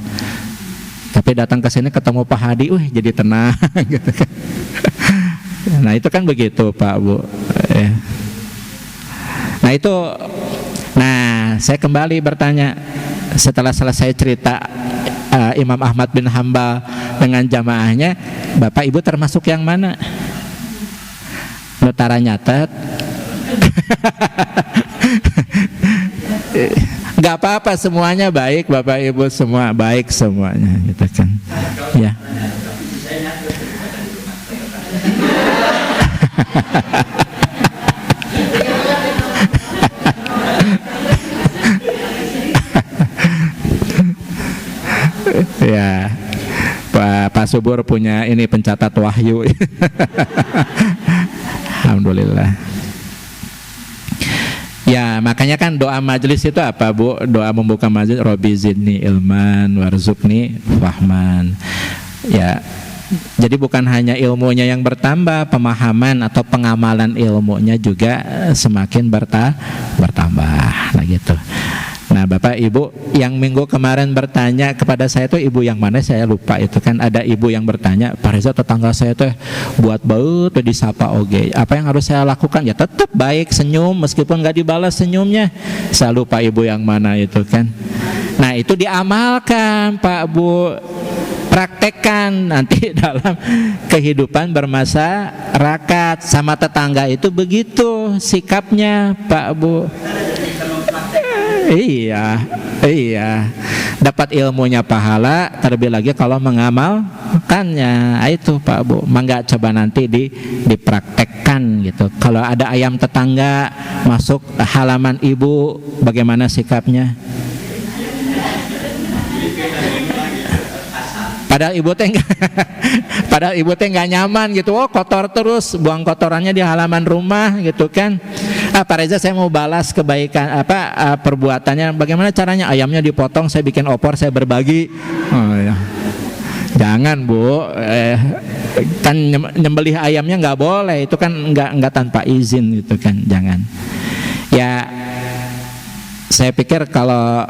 tapi datang ke sini ketemu Pak Hadi, jadi tenang gitu kan. Nah itu kan begitu Pak Bu ya. Nah itu, saya kembali bertanya setelah selesai cerita Imam Ahmad bin Hambal dengan jamaahnya, Bapak Ibu termasuk yang mana? Notara nyatet. Gak apa-apa, semuanya baik Bapak Ibu, semua baik semuanya gitu kan. Ya. Ya, Pak Subur punya ini pencatat wahyu. Alhamdulillah. Ya, makanya kan doa majelis itu apa Bu? Doa membuka majelis, Robbi zidni ilman warzuqni fahman. Ya, jadi bukan hanya ilmunya yang bertambah, pemahaman atau pengamalan ilmunya juga semakin bertambah. Nah gitu. Nah Bapak Ibu yang minggu kemarin bertanya kepada saya tuh ibu yang mana saya lupa, itu kan ada ibu yang bertanya, Pak Reza tetangga saya tuh buat baut tuh disapa oge, apa yang harus saya lakukan? Ya tetap baik, senyum meskipun gak dibalas senyumnya. Saya lupa ibu yang mana itu kan. Nah itu diamalkan Pak Bu, praktekkan nanti dalam kehidupan bermasyarakat. Sama tetangga itu begitu sikapnya Pak Bu. Iya, dapat ilmunya pahala, terlebih lagi kalau mengamalkannya. Itu Pak Bu, mangga coba nanti dipraktekkan gitu. Kalau ada ayam tetangga masuk halaman ibu, bagaimana sikapnya? Padahal ibu teh nggak nyaman gitu, kotor terus, buang kotorannya di halaman rumah gitu kan. Pak Reza saya mau balas kebaikan perbuatannya, bagaimana caranya? Ayamnya dipotong, saya bikin opor, saya berbagi. Oh, ya. Jangan Bu, kan nyembelih ayamnya nggak boleh, itu kan nggak tanpa izin gitu kan, jangan. Ya saya pikir kalau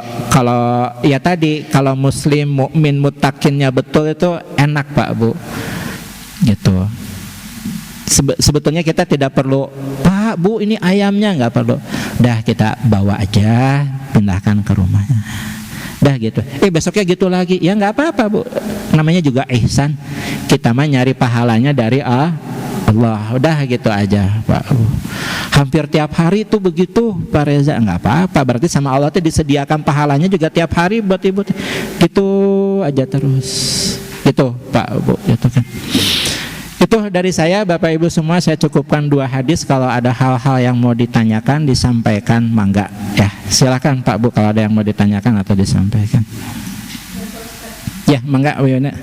ya tadi, kalau muslim mukmin muttaqinnya betul itu enak Pak Bu gitu. Sebetulnya kita tidak perlu, Pak Bu ini ayamnya, nggak perlu, dah kita bawa aja, pindahkan ke rumahnya, dah gitu. Besoknya gitu lagi, ya nggak apa-apa Bu, namanya juga ihsan, kita mah nyari pahalanya dari Allah, udah gitu aja Pak Bu. Hampir tiap hari tuh begitu Pak Reza, nggak apa-apa, berarti sama Allah tuh disediakan pahalanya juga tiap hari buat ibu, gitu aja terus, gitu Pak Bu, gitu kan. Itu dari saya Bapak Ibu semua, saya cukupkan 2 hadis. Kalau ada hal-hal yang mau ditanyakan disampaikan, mangga ya, silakan Pak Bu kalau ada yang mau ditanyakan atau disampaikan. Ya mangga Wiyona.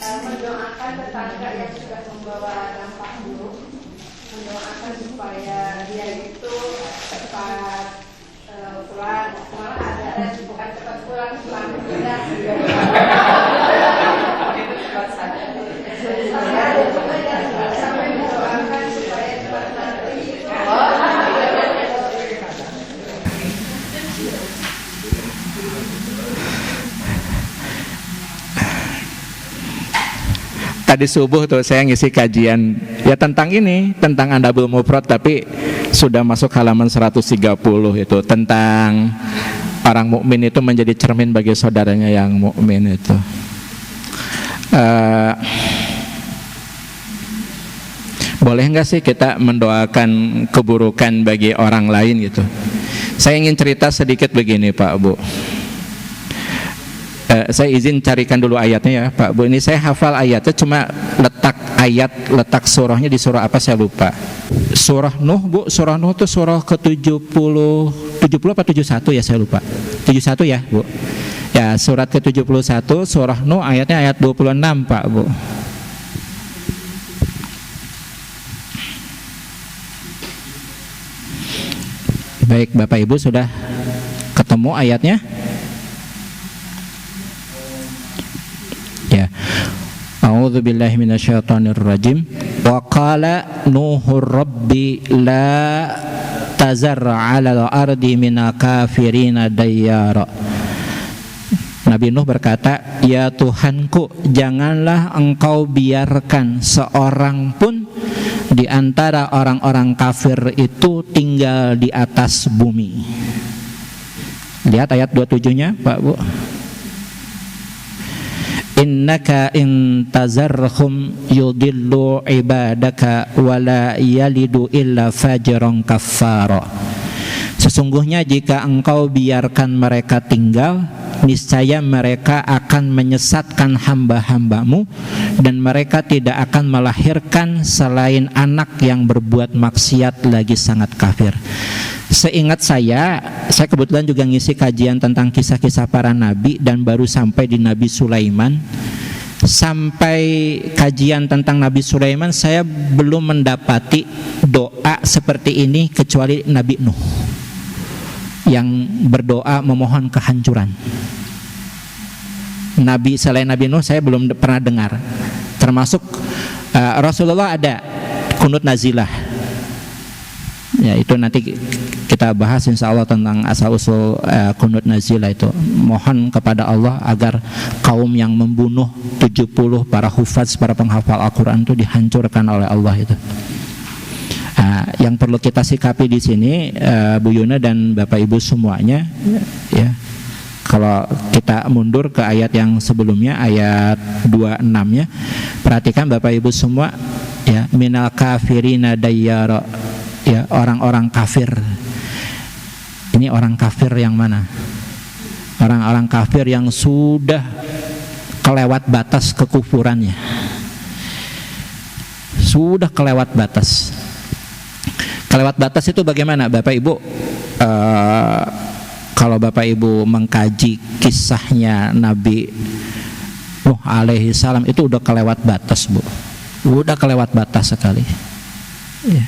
Mendoakan tetangga yang sudah membawa dampak buruk, mendoakan supaya dia itu cepat pulang, malah ada bukan cepat pulang, tidak cepat saja. Ada juga yang sampai mendoakan supaya cepat mati. Tadi subuh tuh saya ngisi kajian ya tentang ini, tentang Adabul Mufrad, tapi sudah masuk halaman 130 itu tentang orang mukmin itu menjadi cermin bagi saudaranya yang mukmin itu. Boleh nggak sih kita mendoakan keburukan bagi orang lain gitu? Saya ingin cerita sedikit begini Pak Bu. Saya izin carikan dulu ayatnya ya Pak Bu. Ini saya hafal ayatnya, cuma letak surahnya di surah apa saya lupa. Surah Nuh Bu, surah Nuh itu surah ke-70 apa 71 ya saya lupa. 71 ya Bu. Ya surat ke-71 surah Nuh ayatnya ayat 26 Pak Bu. Baik Bapak Ibu sudah ketemu ayatnya? Ya. A'udzu billahi minasyaitonir rajim. Wa qala Nuhur rabbi la tazar 'alal ardi minal kafirina dayyara. Nabi Nuh berkata, "Ya Tuhanku, janganlah engkau biarkan seorang pun di antara orang-orang kafir itu tinggal di atas bumi." Lihat ayat 27-nya, Pak Bu. Innaka in tazarhum yudillu ibadaka wala yalidu illa fajran kaffara. Sesungguhnya jika engkau biarkan mereka tinggal, niscaya mereka akan menyesatkan hamba-hambamu dan mereka tidak akan melahirkan selain anak yang berbuat maksiat lagi sangat kafir. Seingat saya kebetulan juga ngisi kajian tentang kisah-kisah para nabi dan baru sampai di Nabi Sulaiman. Sampai kajian tentang Nabi Sulaiman saya belum mendapati doa seperti ini kecuali Nabi Nuh yang berdoa memohon kehancuran. Nabi selain Nabi Nuh saya belum pernah dengar. Termasuk Rasulullah ada kunut nazilah. Ya itu nanti kita bahas insya Allah tentang asal-usul kunut nazilah itu. Mohon kepada Allah agar kaum yang membunuh 70 para hufaz, para penghafal Al-Quran itu dihancurkan oleh Allah itu. Yang perlu kita sikapi di sini Bu Yuna dan Bapak Ibu semuanya ya. Kalau kita mundur ke ayat yang sebelumnya, ayat 26-nya, perhatikan Bapak Ibu semua ya, minal kafirina dayyara, ya, orang-orang kafir. Ini orang kafir yang mana? Orang-orang kafir yang sudah kelewat batas kekufurannya. Sudah kelewat batas. Kelewat batas itu bagaimana Bapak Ibu? Kalau Bapak Ibu mengkaji kisahnya Nabi Nuh alaihi salam, itu udah kelewat batas Bu. Udah kelewat batas sekali ya.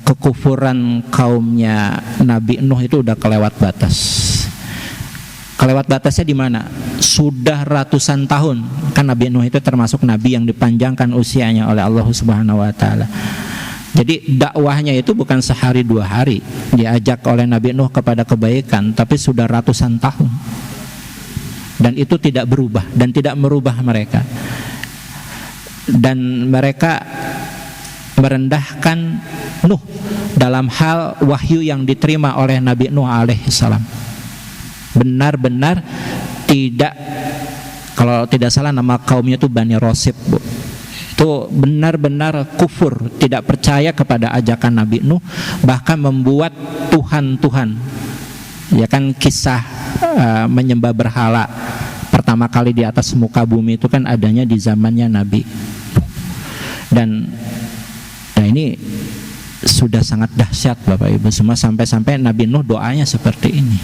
Kekufuran kaumnya Nabi Nuh itu udah kelewat batas. Kelewat batasnya di mana? Sudah ratusan tahun. Kan Nabi Nuh itu termasuk nabi yang dipanjangkan usianya oleh Allah Subhanahu wa taala. Jadi dakwahnya itu bukan sehari dua hari. Diajak oleh Nabi Nuh kepada kebaikan, tapi sudah ratusan tahun. Dan itu tidak berubah dan tidak merubah mereka. Dan mereka merendahkan Nuh dalam hal wahyu yang diterima oleh Nabi Nuh alaihissalam. Benar-benar tidak, kalau tidak salah nama kaumnya itu Bani Rosib Bu. Itu benar-benar kufur, tidak percaya kepada ajakan Nabi Nuh, bahkan membuat Tuhan-Tuhan. Ya kan kisah menyembah berhala pertama kali di atas muka bumi itu kan adanya di zamannya Nabi Nuh. Dan ini sudah sangat dahsyat Bapak Ibu semua, sampai-sampai Nabi Nuh doanya seperti ini.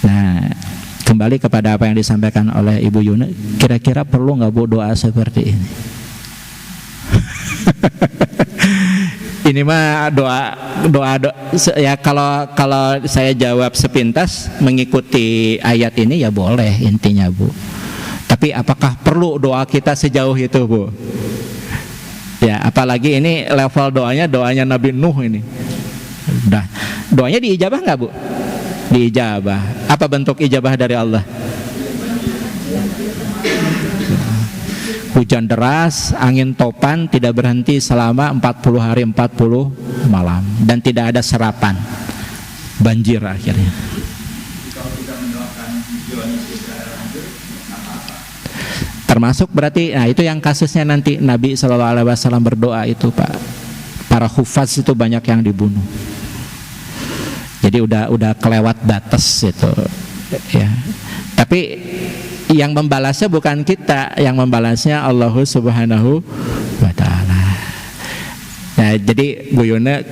Nah, kembali kepada apa yang disampaikan oleh Ibu Yuna, kira-kira perlu nggak Bu doa seperti ini? Ini mah doa ya, kalau saya jawab sepintas mengikuti ayat ini ya boleh intinya, Bu. Tapi apakah perlu doa kita sejauh itu, Bu? Ya, apalagi ini level doanya Nabi Nuh ini. Udah. Doanya diijabah nggak, Bu? Diijabah. Apa bentuk ijabah dari Allah? Hujan deras, angin topan tidak berhenti selama 40 hari 40 malam dan tidak ada serapan. Banjir akhirnya. Termasuk berarti, nah itu yang kasusnya nanti Nabi SAW berdoa itu, Pak. Para hufaz itu banyak yang dibunuh. Jadi udah kelewat batas itu, ya. Tapi yang membalasnya bukan kita, yang membalasnya Allah Subhanahu wa Ta'ala. Nah, jadi Bu Yuna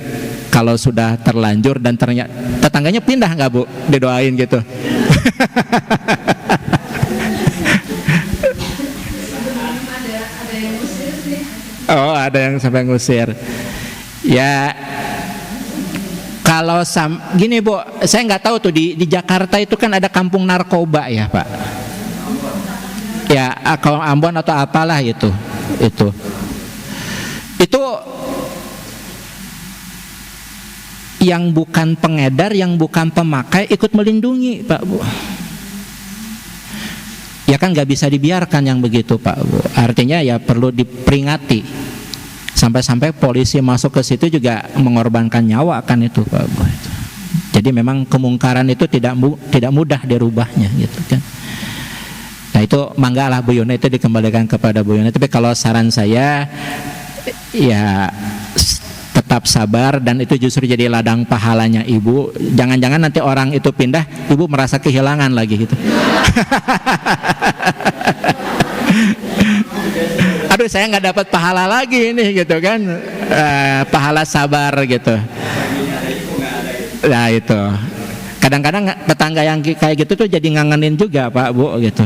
kalau sudah terlanjur dan ternyata tetangganya pindah nggak, Bu? Didoain gitu. Oh, ada yang sampai ngusir. Ya, kalau gini, Bu, saya nggak tahu tuh di Jakarta itu kan ada kampung narkoba ya, Pak. Ya, kalau Ambon atau apalah itu yang bukan pengedar, yang bukan pemakai ikut melindungi, Pak, Bu. Ya kan nggak bisa dibiarkan yang begitu, Pak, Bu. Artinya ya perlu diperingati. Sampai-sampai polisi masuk ke situ juga mengorbankan nyawa kan itu, Pak, Bu. Jadi memang kemungkaran itu tidak mudah dirubahnya gitu kan. Nah itu manggalah Bu Yuna itu dikembalikan kepada Bu Yuna. Tapi kalau saran saya ya tetap sabar, dan itu justru jadi ladang pahalanya Ibu. Jangan-jangan nanti orang itu pindah, Ibu merasa kehilangan lagi gitu. Aduh, saya nggak dapat pahala lagi ini gitu kan, pahala sabar gitu. Nah itu kadang-kadang tetangga yang kayak gitu tuh jadi ngangenin juga, Pak, Bu gitu.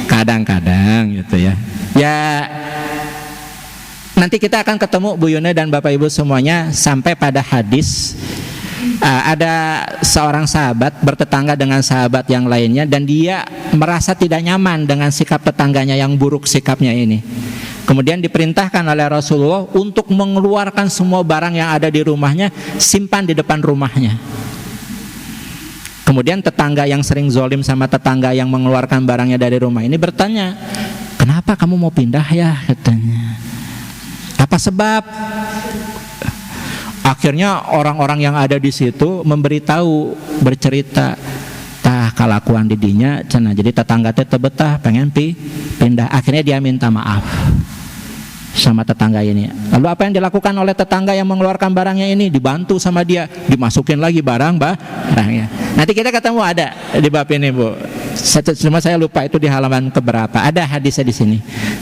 Kadang-kadang gitu ya. Ya nanti kita akan ketemu Bu Yuna dan Bapak Ibu semuanya sampai pada hadis ada seorang sahabat bertetangga dengan sahabat yang lainnya, dan dia merasa tidak nyaman dengan sikap tetangganya yang buruk sikapnya ini. Kemudian diperintahkan oleh Rasulullah untuk mengeluarkan semua barang yang ada di rumahnya, simpan di depan rumahnya. Kemudian tetangga yang sering zolim sama tetangga yang mengeluarkan barangnya dari rumah ini bertanya, "Kenapa kamu mau pindah ya?" katanya. "Apa sebab?" Akhirnya orang-orang yang ada di situ memberitahu, bercerita, tah kalakuan didinya cenah, jadi tetangga teh teu betah pengen pindah. Akhirnya dia minta maaf sama tetangga ini. Lalu apa yang dilakukan oleh tetangga yang mengeluarkan barangnya ini? Dibantu sama dia, dimasukin lagi barangnya. Nanti kita ketemu ada di bab ini, Bu. Cuma saya lupa itu di halaman keberapa. Ada hadisnya di sini.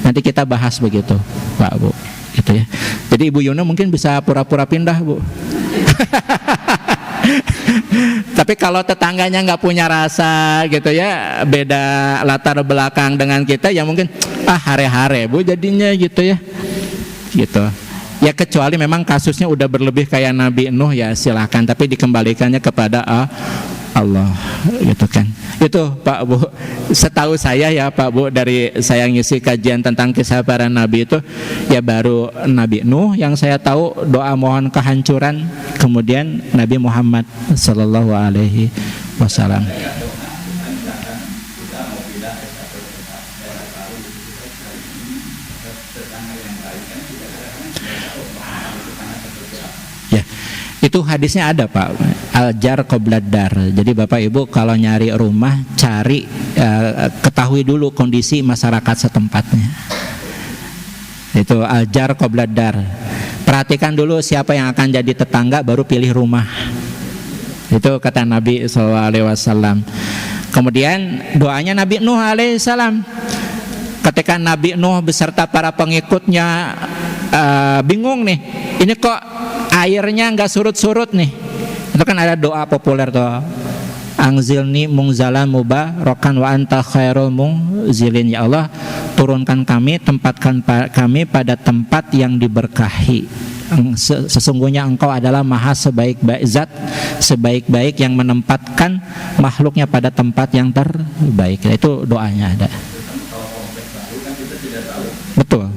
Nanti kita bahas begitu, Pak, Bu. Gitu ya. Jadi Ibu Yuna mungkin bisa pura-pura pindah, Bu. Tapi kalau tetangganya nggak punya rasa gitu ya, beda latar belakang dengan kita, ya mungkin hare-hare, Bu, jadinya gitu ya. Gitu. Ya kecuali memang kasusnya udah berlebih kayak Nabi Nuh, ya silahkan, tapi dikembalikannya kepada Allah gitu kan. Itu Pak, Bu, setahu saya ya Pak, Bu, dari saya ngisi kajian tentang kisah para nabi itu ya baru Nabi Nuh yang saya tahu doa mohon kehancuran, kemudian Nabi Muhammad sallallahu alaihi wasallam. Itu hadisnya ada, Pak, al-jar qoblad dar. Jadi Bapak Ibu kalau nyari rumah, cari ketahui dulu kondisi masyarakat setempatnya. Itu al-jar qoblad dar. Perhatikan dulu siapa yang akan jadi tetangga, baru pilih rumah. Itu kata Nabi SAW. Kemudian doanya Nabi Nuh alaihissalam. Ketika Nabi Nuh beserta para pengikutnya bingung nih, ini kok airnya nggak surut-surut nih. Itu kan ada doa populer tuh, Angzilni mungzalan mubarakan wa anta khairul mungzilin. Ya Allah, turunkan kami, tempatkan kami pada tempat yang diberkahi. Sesungguhnya Engkau adalah maha sebaik-baik zat, sebaik-baik yang menempatkan makhluknya pada tempat yang terbaik. Itu doanya ada. Betul.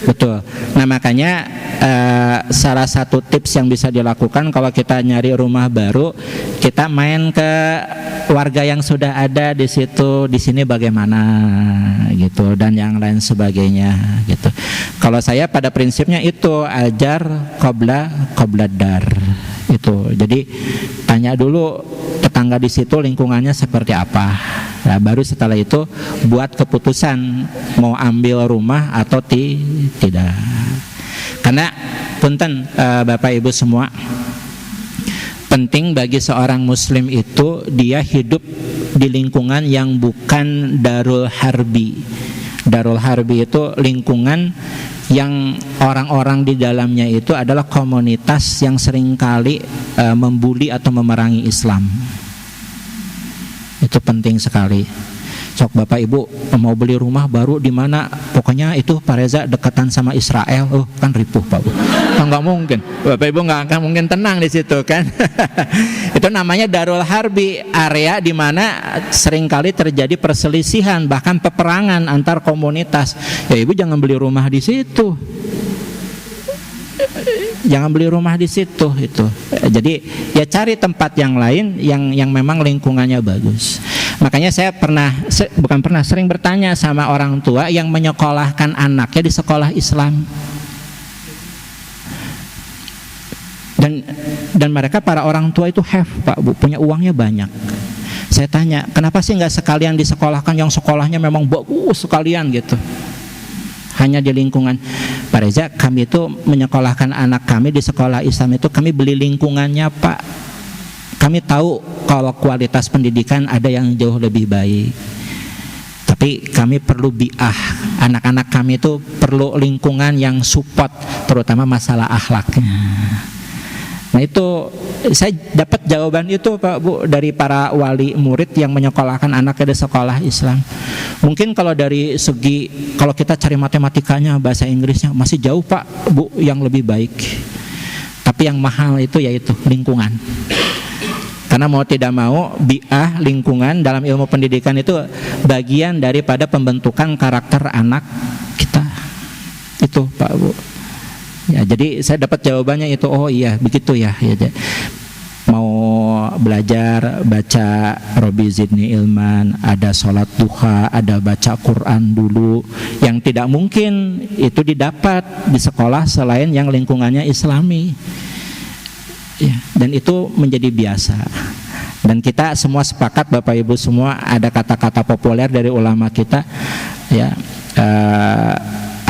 Betul. Nah makanya salah satu tips yang bisa dilakukan kalau kita nyari rumah baru, kita main ke warga yang sudah ada di situ, di sini bagaimana gitu, dan yang lain sebagainya gitu. Kalau saya pada prinsipnya itu ajar qabla dar itu. Jadi tanya dulu tetangga di situ lingkungannya seperti apa. Nah, baru setelah itu buat keputusan mau ambil rumah atau tidak. Karena punten Bapak Ibu semua, penting bagi seorang muslim itu dia hidup di lingkungan yang bukan darul harbi. Darul harbi itu lingkungan yang orang-orang di dalamnya itu adalah komunitas yang seringkali membuli atau memerangi Islam. Itu penting sekali. Sok Bapak Ibu mau beli rumah baru di mana, pokoknya itu Pak Reza dekatan sama Israel, kan ripuh Pak Bu. Nggak mungkin, Bapak Ibu nggak akan mungkin tenang di situ kan. Itu namanya darul harbi, area di mana seringkali terjadi perselisihan bahkan peperangan antar komunitas. Ya Ibu jangan beli rumah di situ. Jangan beli rumah di situ itu. Jadi ya cari tempat yang lain yang memang lingkungannya bagus. Makanya saya sering bertanya sama orang tua yang menyekolahkan anaknya di sekolah Islam. Dan mereka para orang tua itu Pak Bu, punya uangnya banyak. Saya tanya, kenapa sih nggak sekalian disekolahkan yang sekolahnya memang bagus sekalian gitu? Hanya di lingkungan. Pak Reza, kami itu menyekolahkan anak kami di sekolah Islam itu kami beli lingkungannya Pak. Kami tahu kalau kualitas pendidikan ada yang jauh lebih baik. Tapi kami perlu bi'ah. Anak-anak kami itu perlu lingkungan yang support, terutama masalah akhlaknya. Nah itu saya dapat jawaban itu Pak Bu dari para wali murid yang menyekolahkan anaknya di sekolah Islam. Mungkin kalau dari segi, kalau kita cari matematikanya, bahasa Inggrisnya masih jauh Pak Bu yang lebih baik. Tapi yang mahal itu yaitu lingkungan. Karena mau tidak mau bi'ah lingkungan dalam ilmu pendidikan itu bagian daripada pembentukan karakter anak kita. Itu Pak Bu. Ya, jadi saya dapat jawabannya itu, oh iya begitu ya. Mau belajar baca Robi Zidni Ilman, ada sholat duha, ada baca Quran dulu, yang tidak mungkin itu didapat di sekolah selain yang lingkungannya Islami. Ya, dan itu menjadi biasa. Dan kita semua sepakat Bapak Ibu semua, ada kata-kata populer dari ulama kita ya,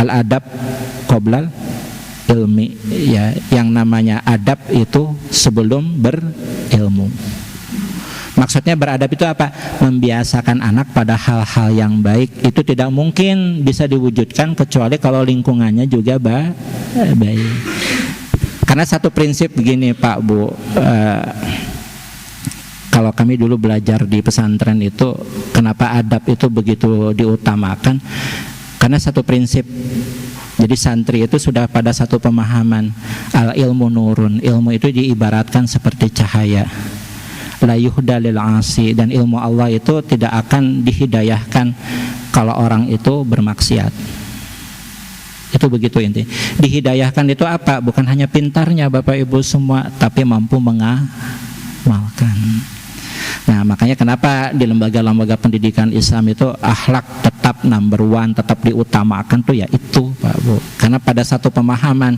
al-adab qoblal ilmi, ya, yang namanya adab itu sebelum berilmu. Maksudnya beradab itu apa? Membiasakan anak pada hal-hal yang baik. Itu tidak mungkin bisa diwujudkan kecuali kalau lingkungannya juga baik. Karena satu prinsip begini Pak Bu, kalau kami dulu belajar di pesantren itu, kenapa adab itu begitu diutamakan? Karena satu prinsip. Jadi santri itu sudah pada satu pemahaman, al ilmu nurun, ilmu itu diibaratkan seperti cahaya, la yuhda lil asi, dan ilmu Allah itu tidak akan dihidayahkan kalau orang itu bermaksiat. Itu begitu inti. Dihidayahkan itu apa? Bukan hanya pintarnya Bapak Ibu semua, tapi mampu mengamalkan. Nah makanya kenapa di lembaga-lembaga pendidikan Islam itu akhlak tetap number one, tetap diutamakan tuh ya itu Pak Bu. Karena pada satu pemahaman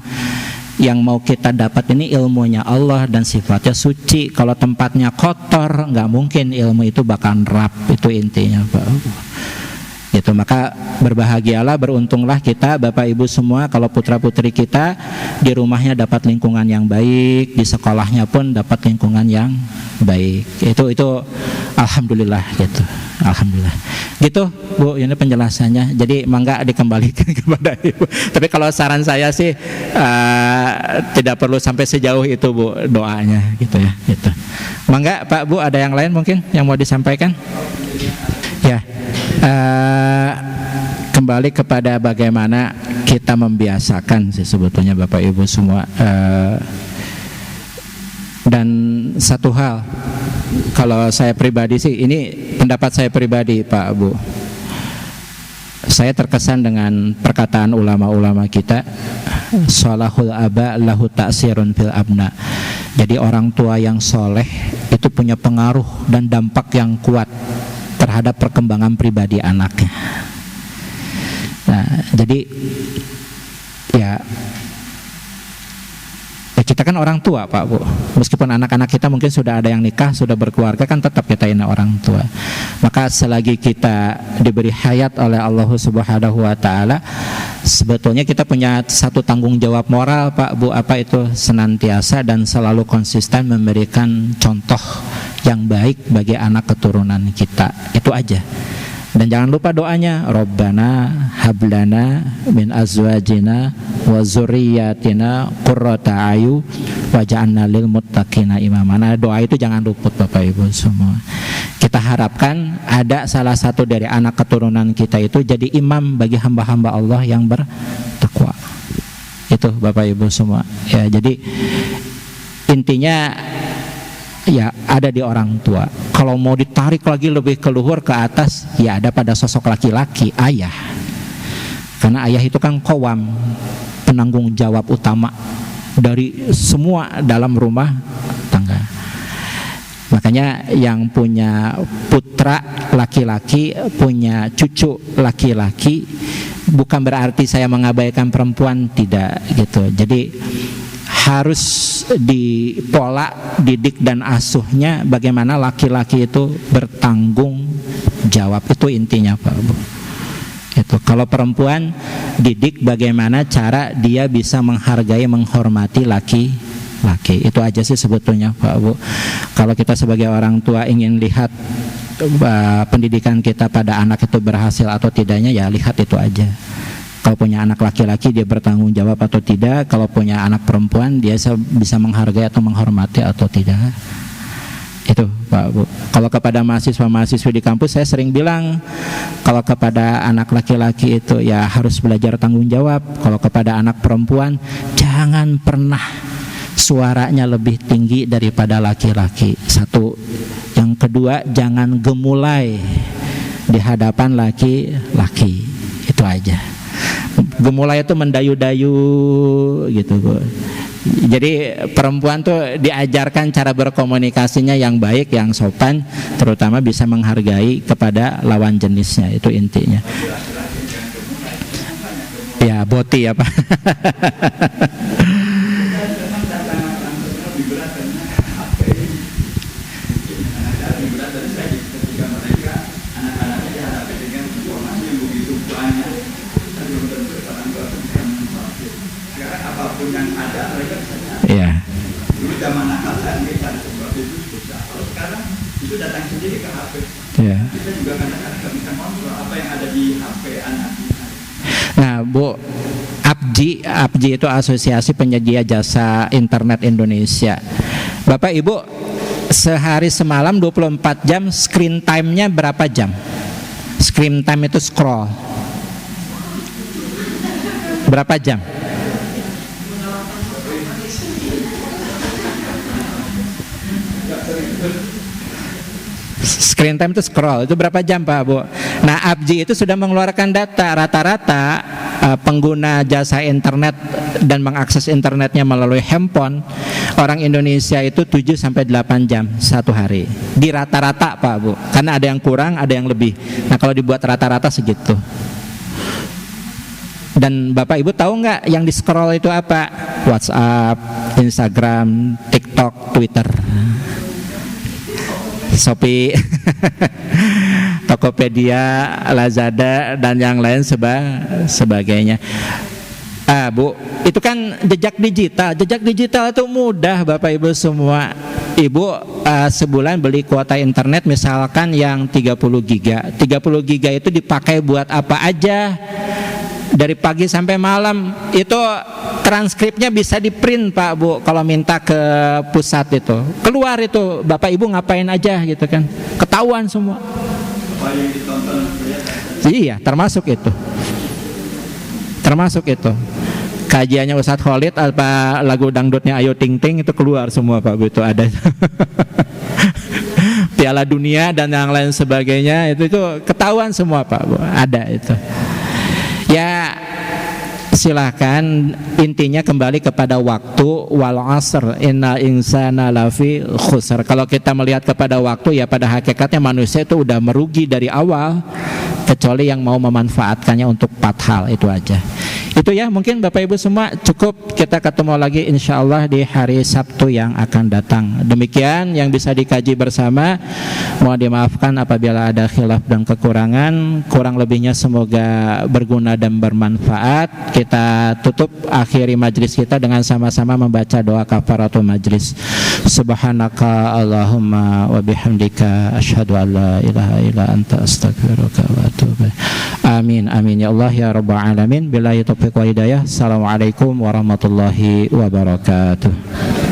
yang mau kita dapat ini ilmunya Allah dan sifatnya suci. Kalau tempatnya kotor, nggak mungkin ilmu itu bakal rap. Itu intinya Pak Bu. gitu. Maka berbahagialah, beruntunglah kita Bapak Ibu semua kalau putra-putri kita di rumahnya dapat lingkungan yang baik, di sekolahnya pun dapat lingkungan yang baik. Itu alhamdulillah gitu. Alhamdulillah. Gitu Bu, ini penjelasannya. Jadi mangga dikembalikan kepada Ibu. Tapi kalau saran saya sih tidak perlu sampai sejauh itu Bu doanya gitu ya, gitu. Mangga Pak Bu, ada yang lain mungkin yang mau disampaikan? Ya. Kembali kepada bagaimana kita membiasakan sih sebetulnya Bapak Ibu semua. Dan satu hal, kalau saya pribadi sih, ini pendapat saya pribadi Pak Bu, saya terkesan dengan perkataan ulama-ulama kita, sholahul aba lahu ta'sirun fil abna. Jadi orang tua yang soleh itu punya pengaruh dan dampak yang kuat terhadap perkembangan pribadi anaknya. Nah, jadi ya kita kan orang tua Pak Bu. Meskipun anak-anak kita mungkin sudah ada yang nikah, sudah berkeluarga, kan tetap kita ini orang tua. Maka selagi kita diberi hayat oleh Allah Subhanahu wa taala, sebetulnya kita punya satu tanggung jawab moral Pak Bu, apa itu? Senantiasa dan selalu konsisten memberikan contoh yang baik bagi anak keturunan kita. Itu aja. Dan jangan lupa doanya, Rabbana hablana min azwajina wa zurriyyatina qurrata ayu waj'alna lil muttaqina imama. Nah, doa itu jangan luput Bapak Ibu semua. Kita harapkan ada salah satu dari anak keturunan kita itu jadi imam bagi hamba-hamba Allah yang bertakwa. Itu Bapak Ibu semua. Ya, jadi intinya ya ada di orang tua. Kalau mau ditarik lagi lebih keluhur ke atas, ya ada pada sosok laki-laki, ayah. Karena ayah itu kan qawam, penanggung jawab utama dari semua dalam rumah tangga. Makanya yang punya putra laki-laki, punya cucu laki-laki, bukan berarti saya mengabaikan perempuan, tidak gitu. Jadi harus dipola didik dan asuhnya bagaimana laki-laki itu bertanggung jawab, itu intinya Pak Bu. Itu kalau perempuan didik bagaimana cara dia bisa menghargai, menghormati laki-laki. Itu aja sih sebetulnya Pak Bu. Kalau kita sebagai orang tua ingin lihat pendidikan kita pada anak itu berhasil atau tidaknya, ya lihat itu aja. Kalau punya anak laki-laki dia bertanggung jawab atau tidak, kalau punya anak perempuan dia bisa menghargai atau menghormati atau tidak. Itu Pak Bu. Kalau kepada mahasiswa-mahasiswi di kampus saya sering bilang, kalau kepada anak laki-laki itu ya harus belajar tanggung jawab. Kalau kepada anak perempuan jangan pernah suaranya lebih tinggi daripada laki-laki. Satu. Yang kedua, jangan gemulai di hadapan laki-laki. Itu aja. Gemulai itu mendayu-dayu gitu Bu. Jadi perempuan tuh diajarkan cara berkomunikasinya yang baik, yang sopan, terutama bisa menghargai kepada lawan jenisnya. Itu intinya. Ya, boti apa? Yang ada mereka bisa nyari. Iya. Dulu zaman nakal saya kita seperti itu susah. Kalau sekarang itu datang sendiri ke HP. Iya. Kita juga kadang-kadang nggak bisa kontrol apa yang ada di HP anak kita. Nah Bu, APJI itu Asosiasi Penyedia Jasa Internet Indonesia. Bapak Ibu, sehari semalam 24 jam screen time-nya berapa jam? Screen time itu scroll berapa jam? Screen time itu scroll, itu berapa jam Pak Bu? Nah, APJI itu sudah mengeluarkan data rata-rata pengguna jasa internet dan mengakses internetnya melalui handphone orang Indonesia itu 7-8 jam satu hari. Di rata-rata Pak Bu, karena ada yang kurang, ada yang lebih. Nah, kalau dibuat rata-rata segitu. Dan Bapak Ibu tahu nggak yang di scroll itu apa? WhatsApp, Instagram, TikTok, Twitter, Shopee, Tokopedia, Lazada dan yang lain sebagainya. Bu, itu kan jejak digital. Jejak digital itu mudah Bapak Ibu semua. Ibu sebulan beli kuota internet misalkan yang 30 giga. 30 giga itu dipakai buat apa aja. Dari pagi sampai malam. Itu transkripnya bisa di print Pak Bu. Kalau minta ke pusat itu keluar itu Bapak Ibu ngapain aja gitu kan. Ketahuan semua. Apa yang ditonton Iya, termasuk itu. Kajiannya Ustadz Khalid apa lagu dangdutnya Ayu Ting Ting itu keluar semua Pak Bu, itu ada. Piala Dunia dan yang lain sebagainya itu ketahuan semua Pak Bu, ada itu. Ya silahkan, intinya kembali kepada waktu. Wal asr innal insana lafi khusr. Kalau kita melihat kepada waktu, ya pada hakikatnya manusia itu udah merugi dari awal, kecuali yang mau memanfaatkannya untuk 4 hal itu aja. Itu ya, mungkin Bapak Ibu semua cukup. Kita ketemu lagi insya Allah di hari Sabtu yang akan datang. Demikian yang bisa dikaji bersama. Mohon dimaafkan apabila ada khilaf dan kekurangan. Kurang lebihnya semoga berguna dan bermanfaat. Kita tutup akhiri majlis kita dengan sama-sama membaca doa kafaratul majlis. Subhanaka Allahumma wa bihamdika asyhadu an la ilaha illa anta astaghfiruka wa atubu. Amin amin ya Allah ya rabbal alamin. Billahi taufiq wa hidayah. Assalamualaikum warahmatullahi wabarakatuh.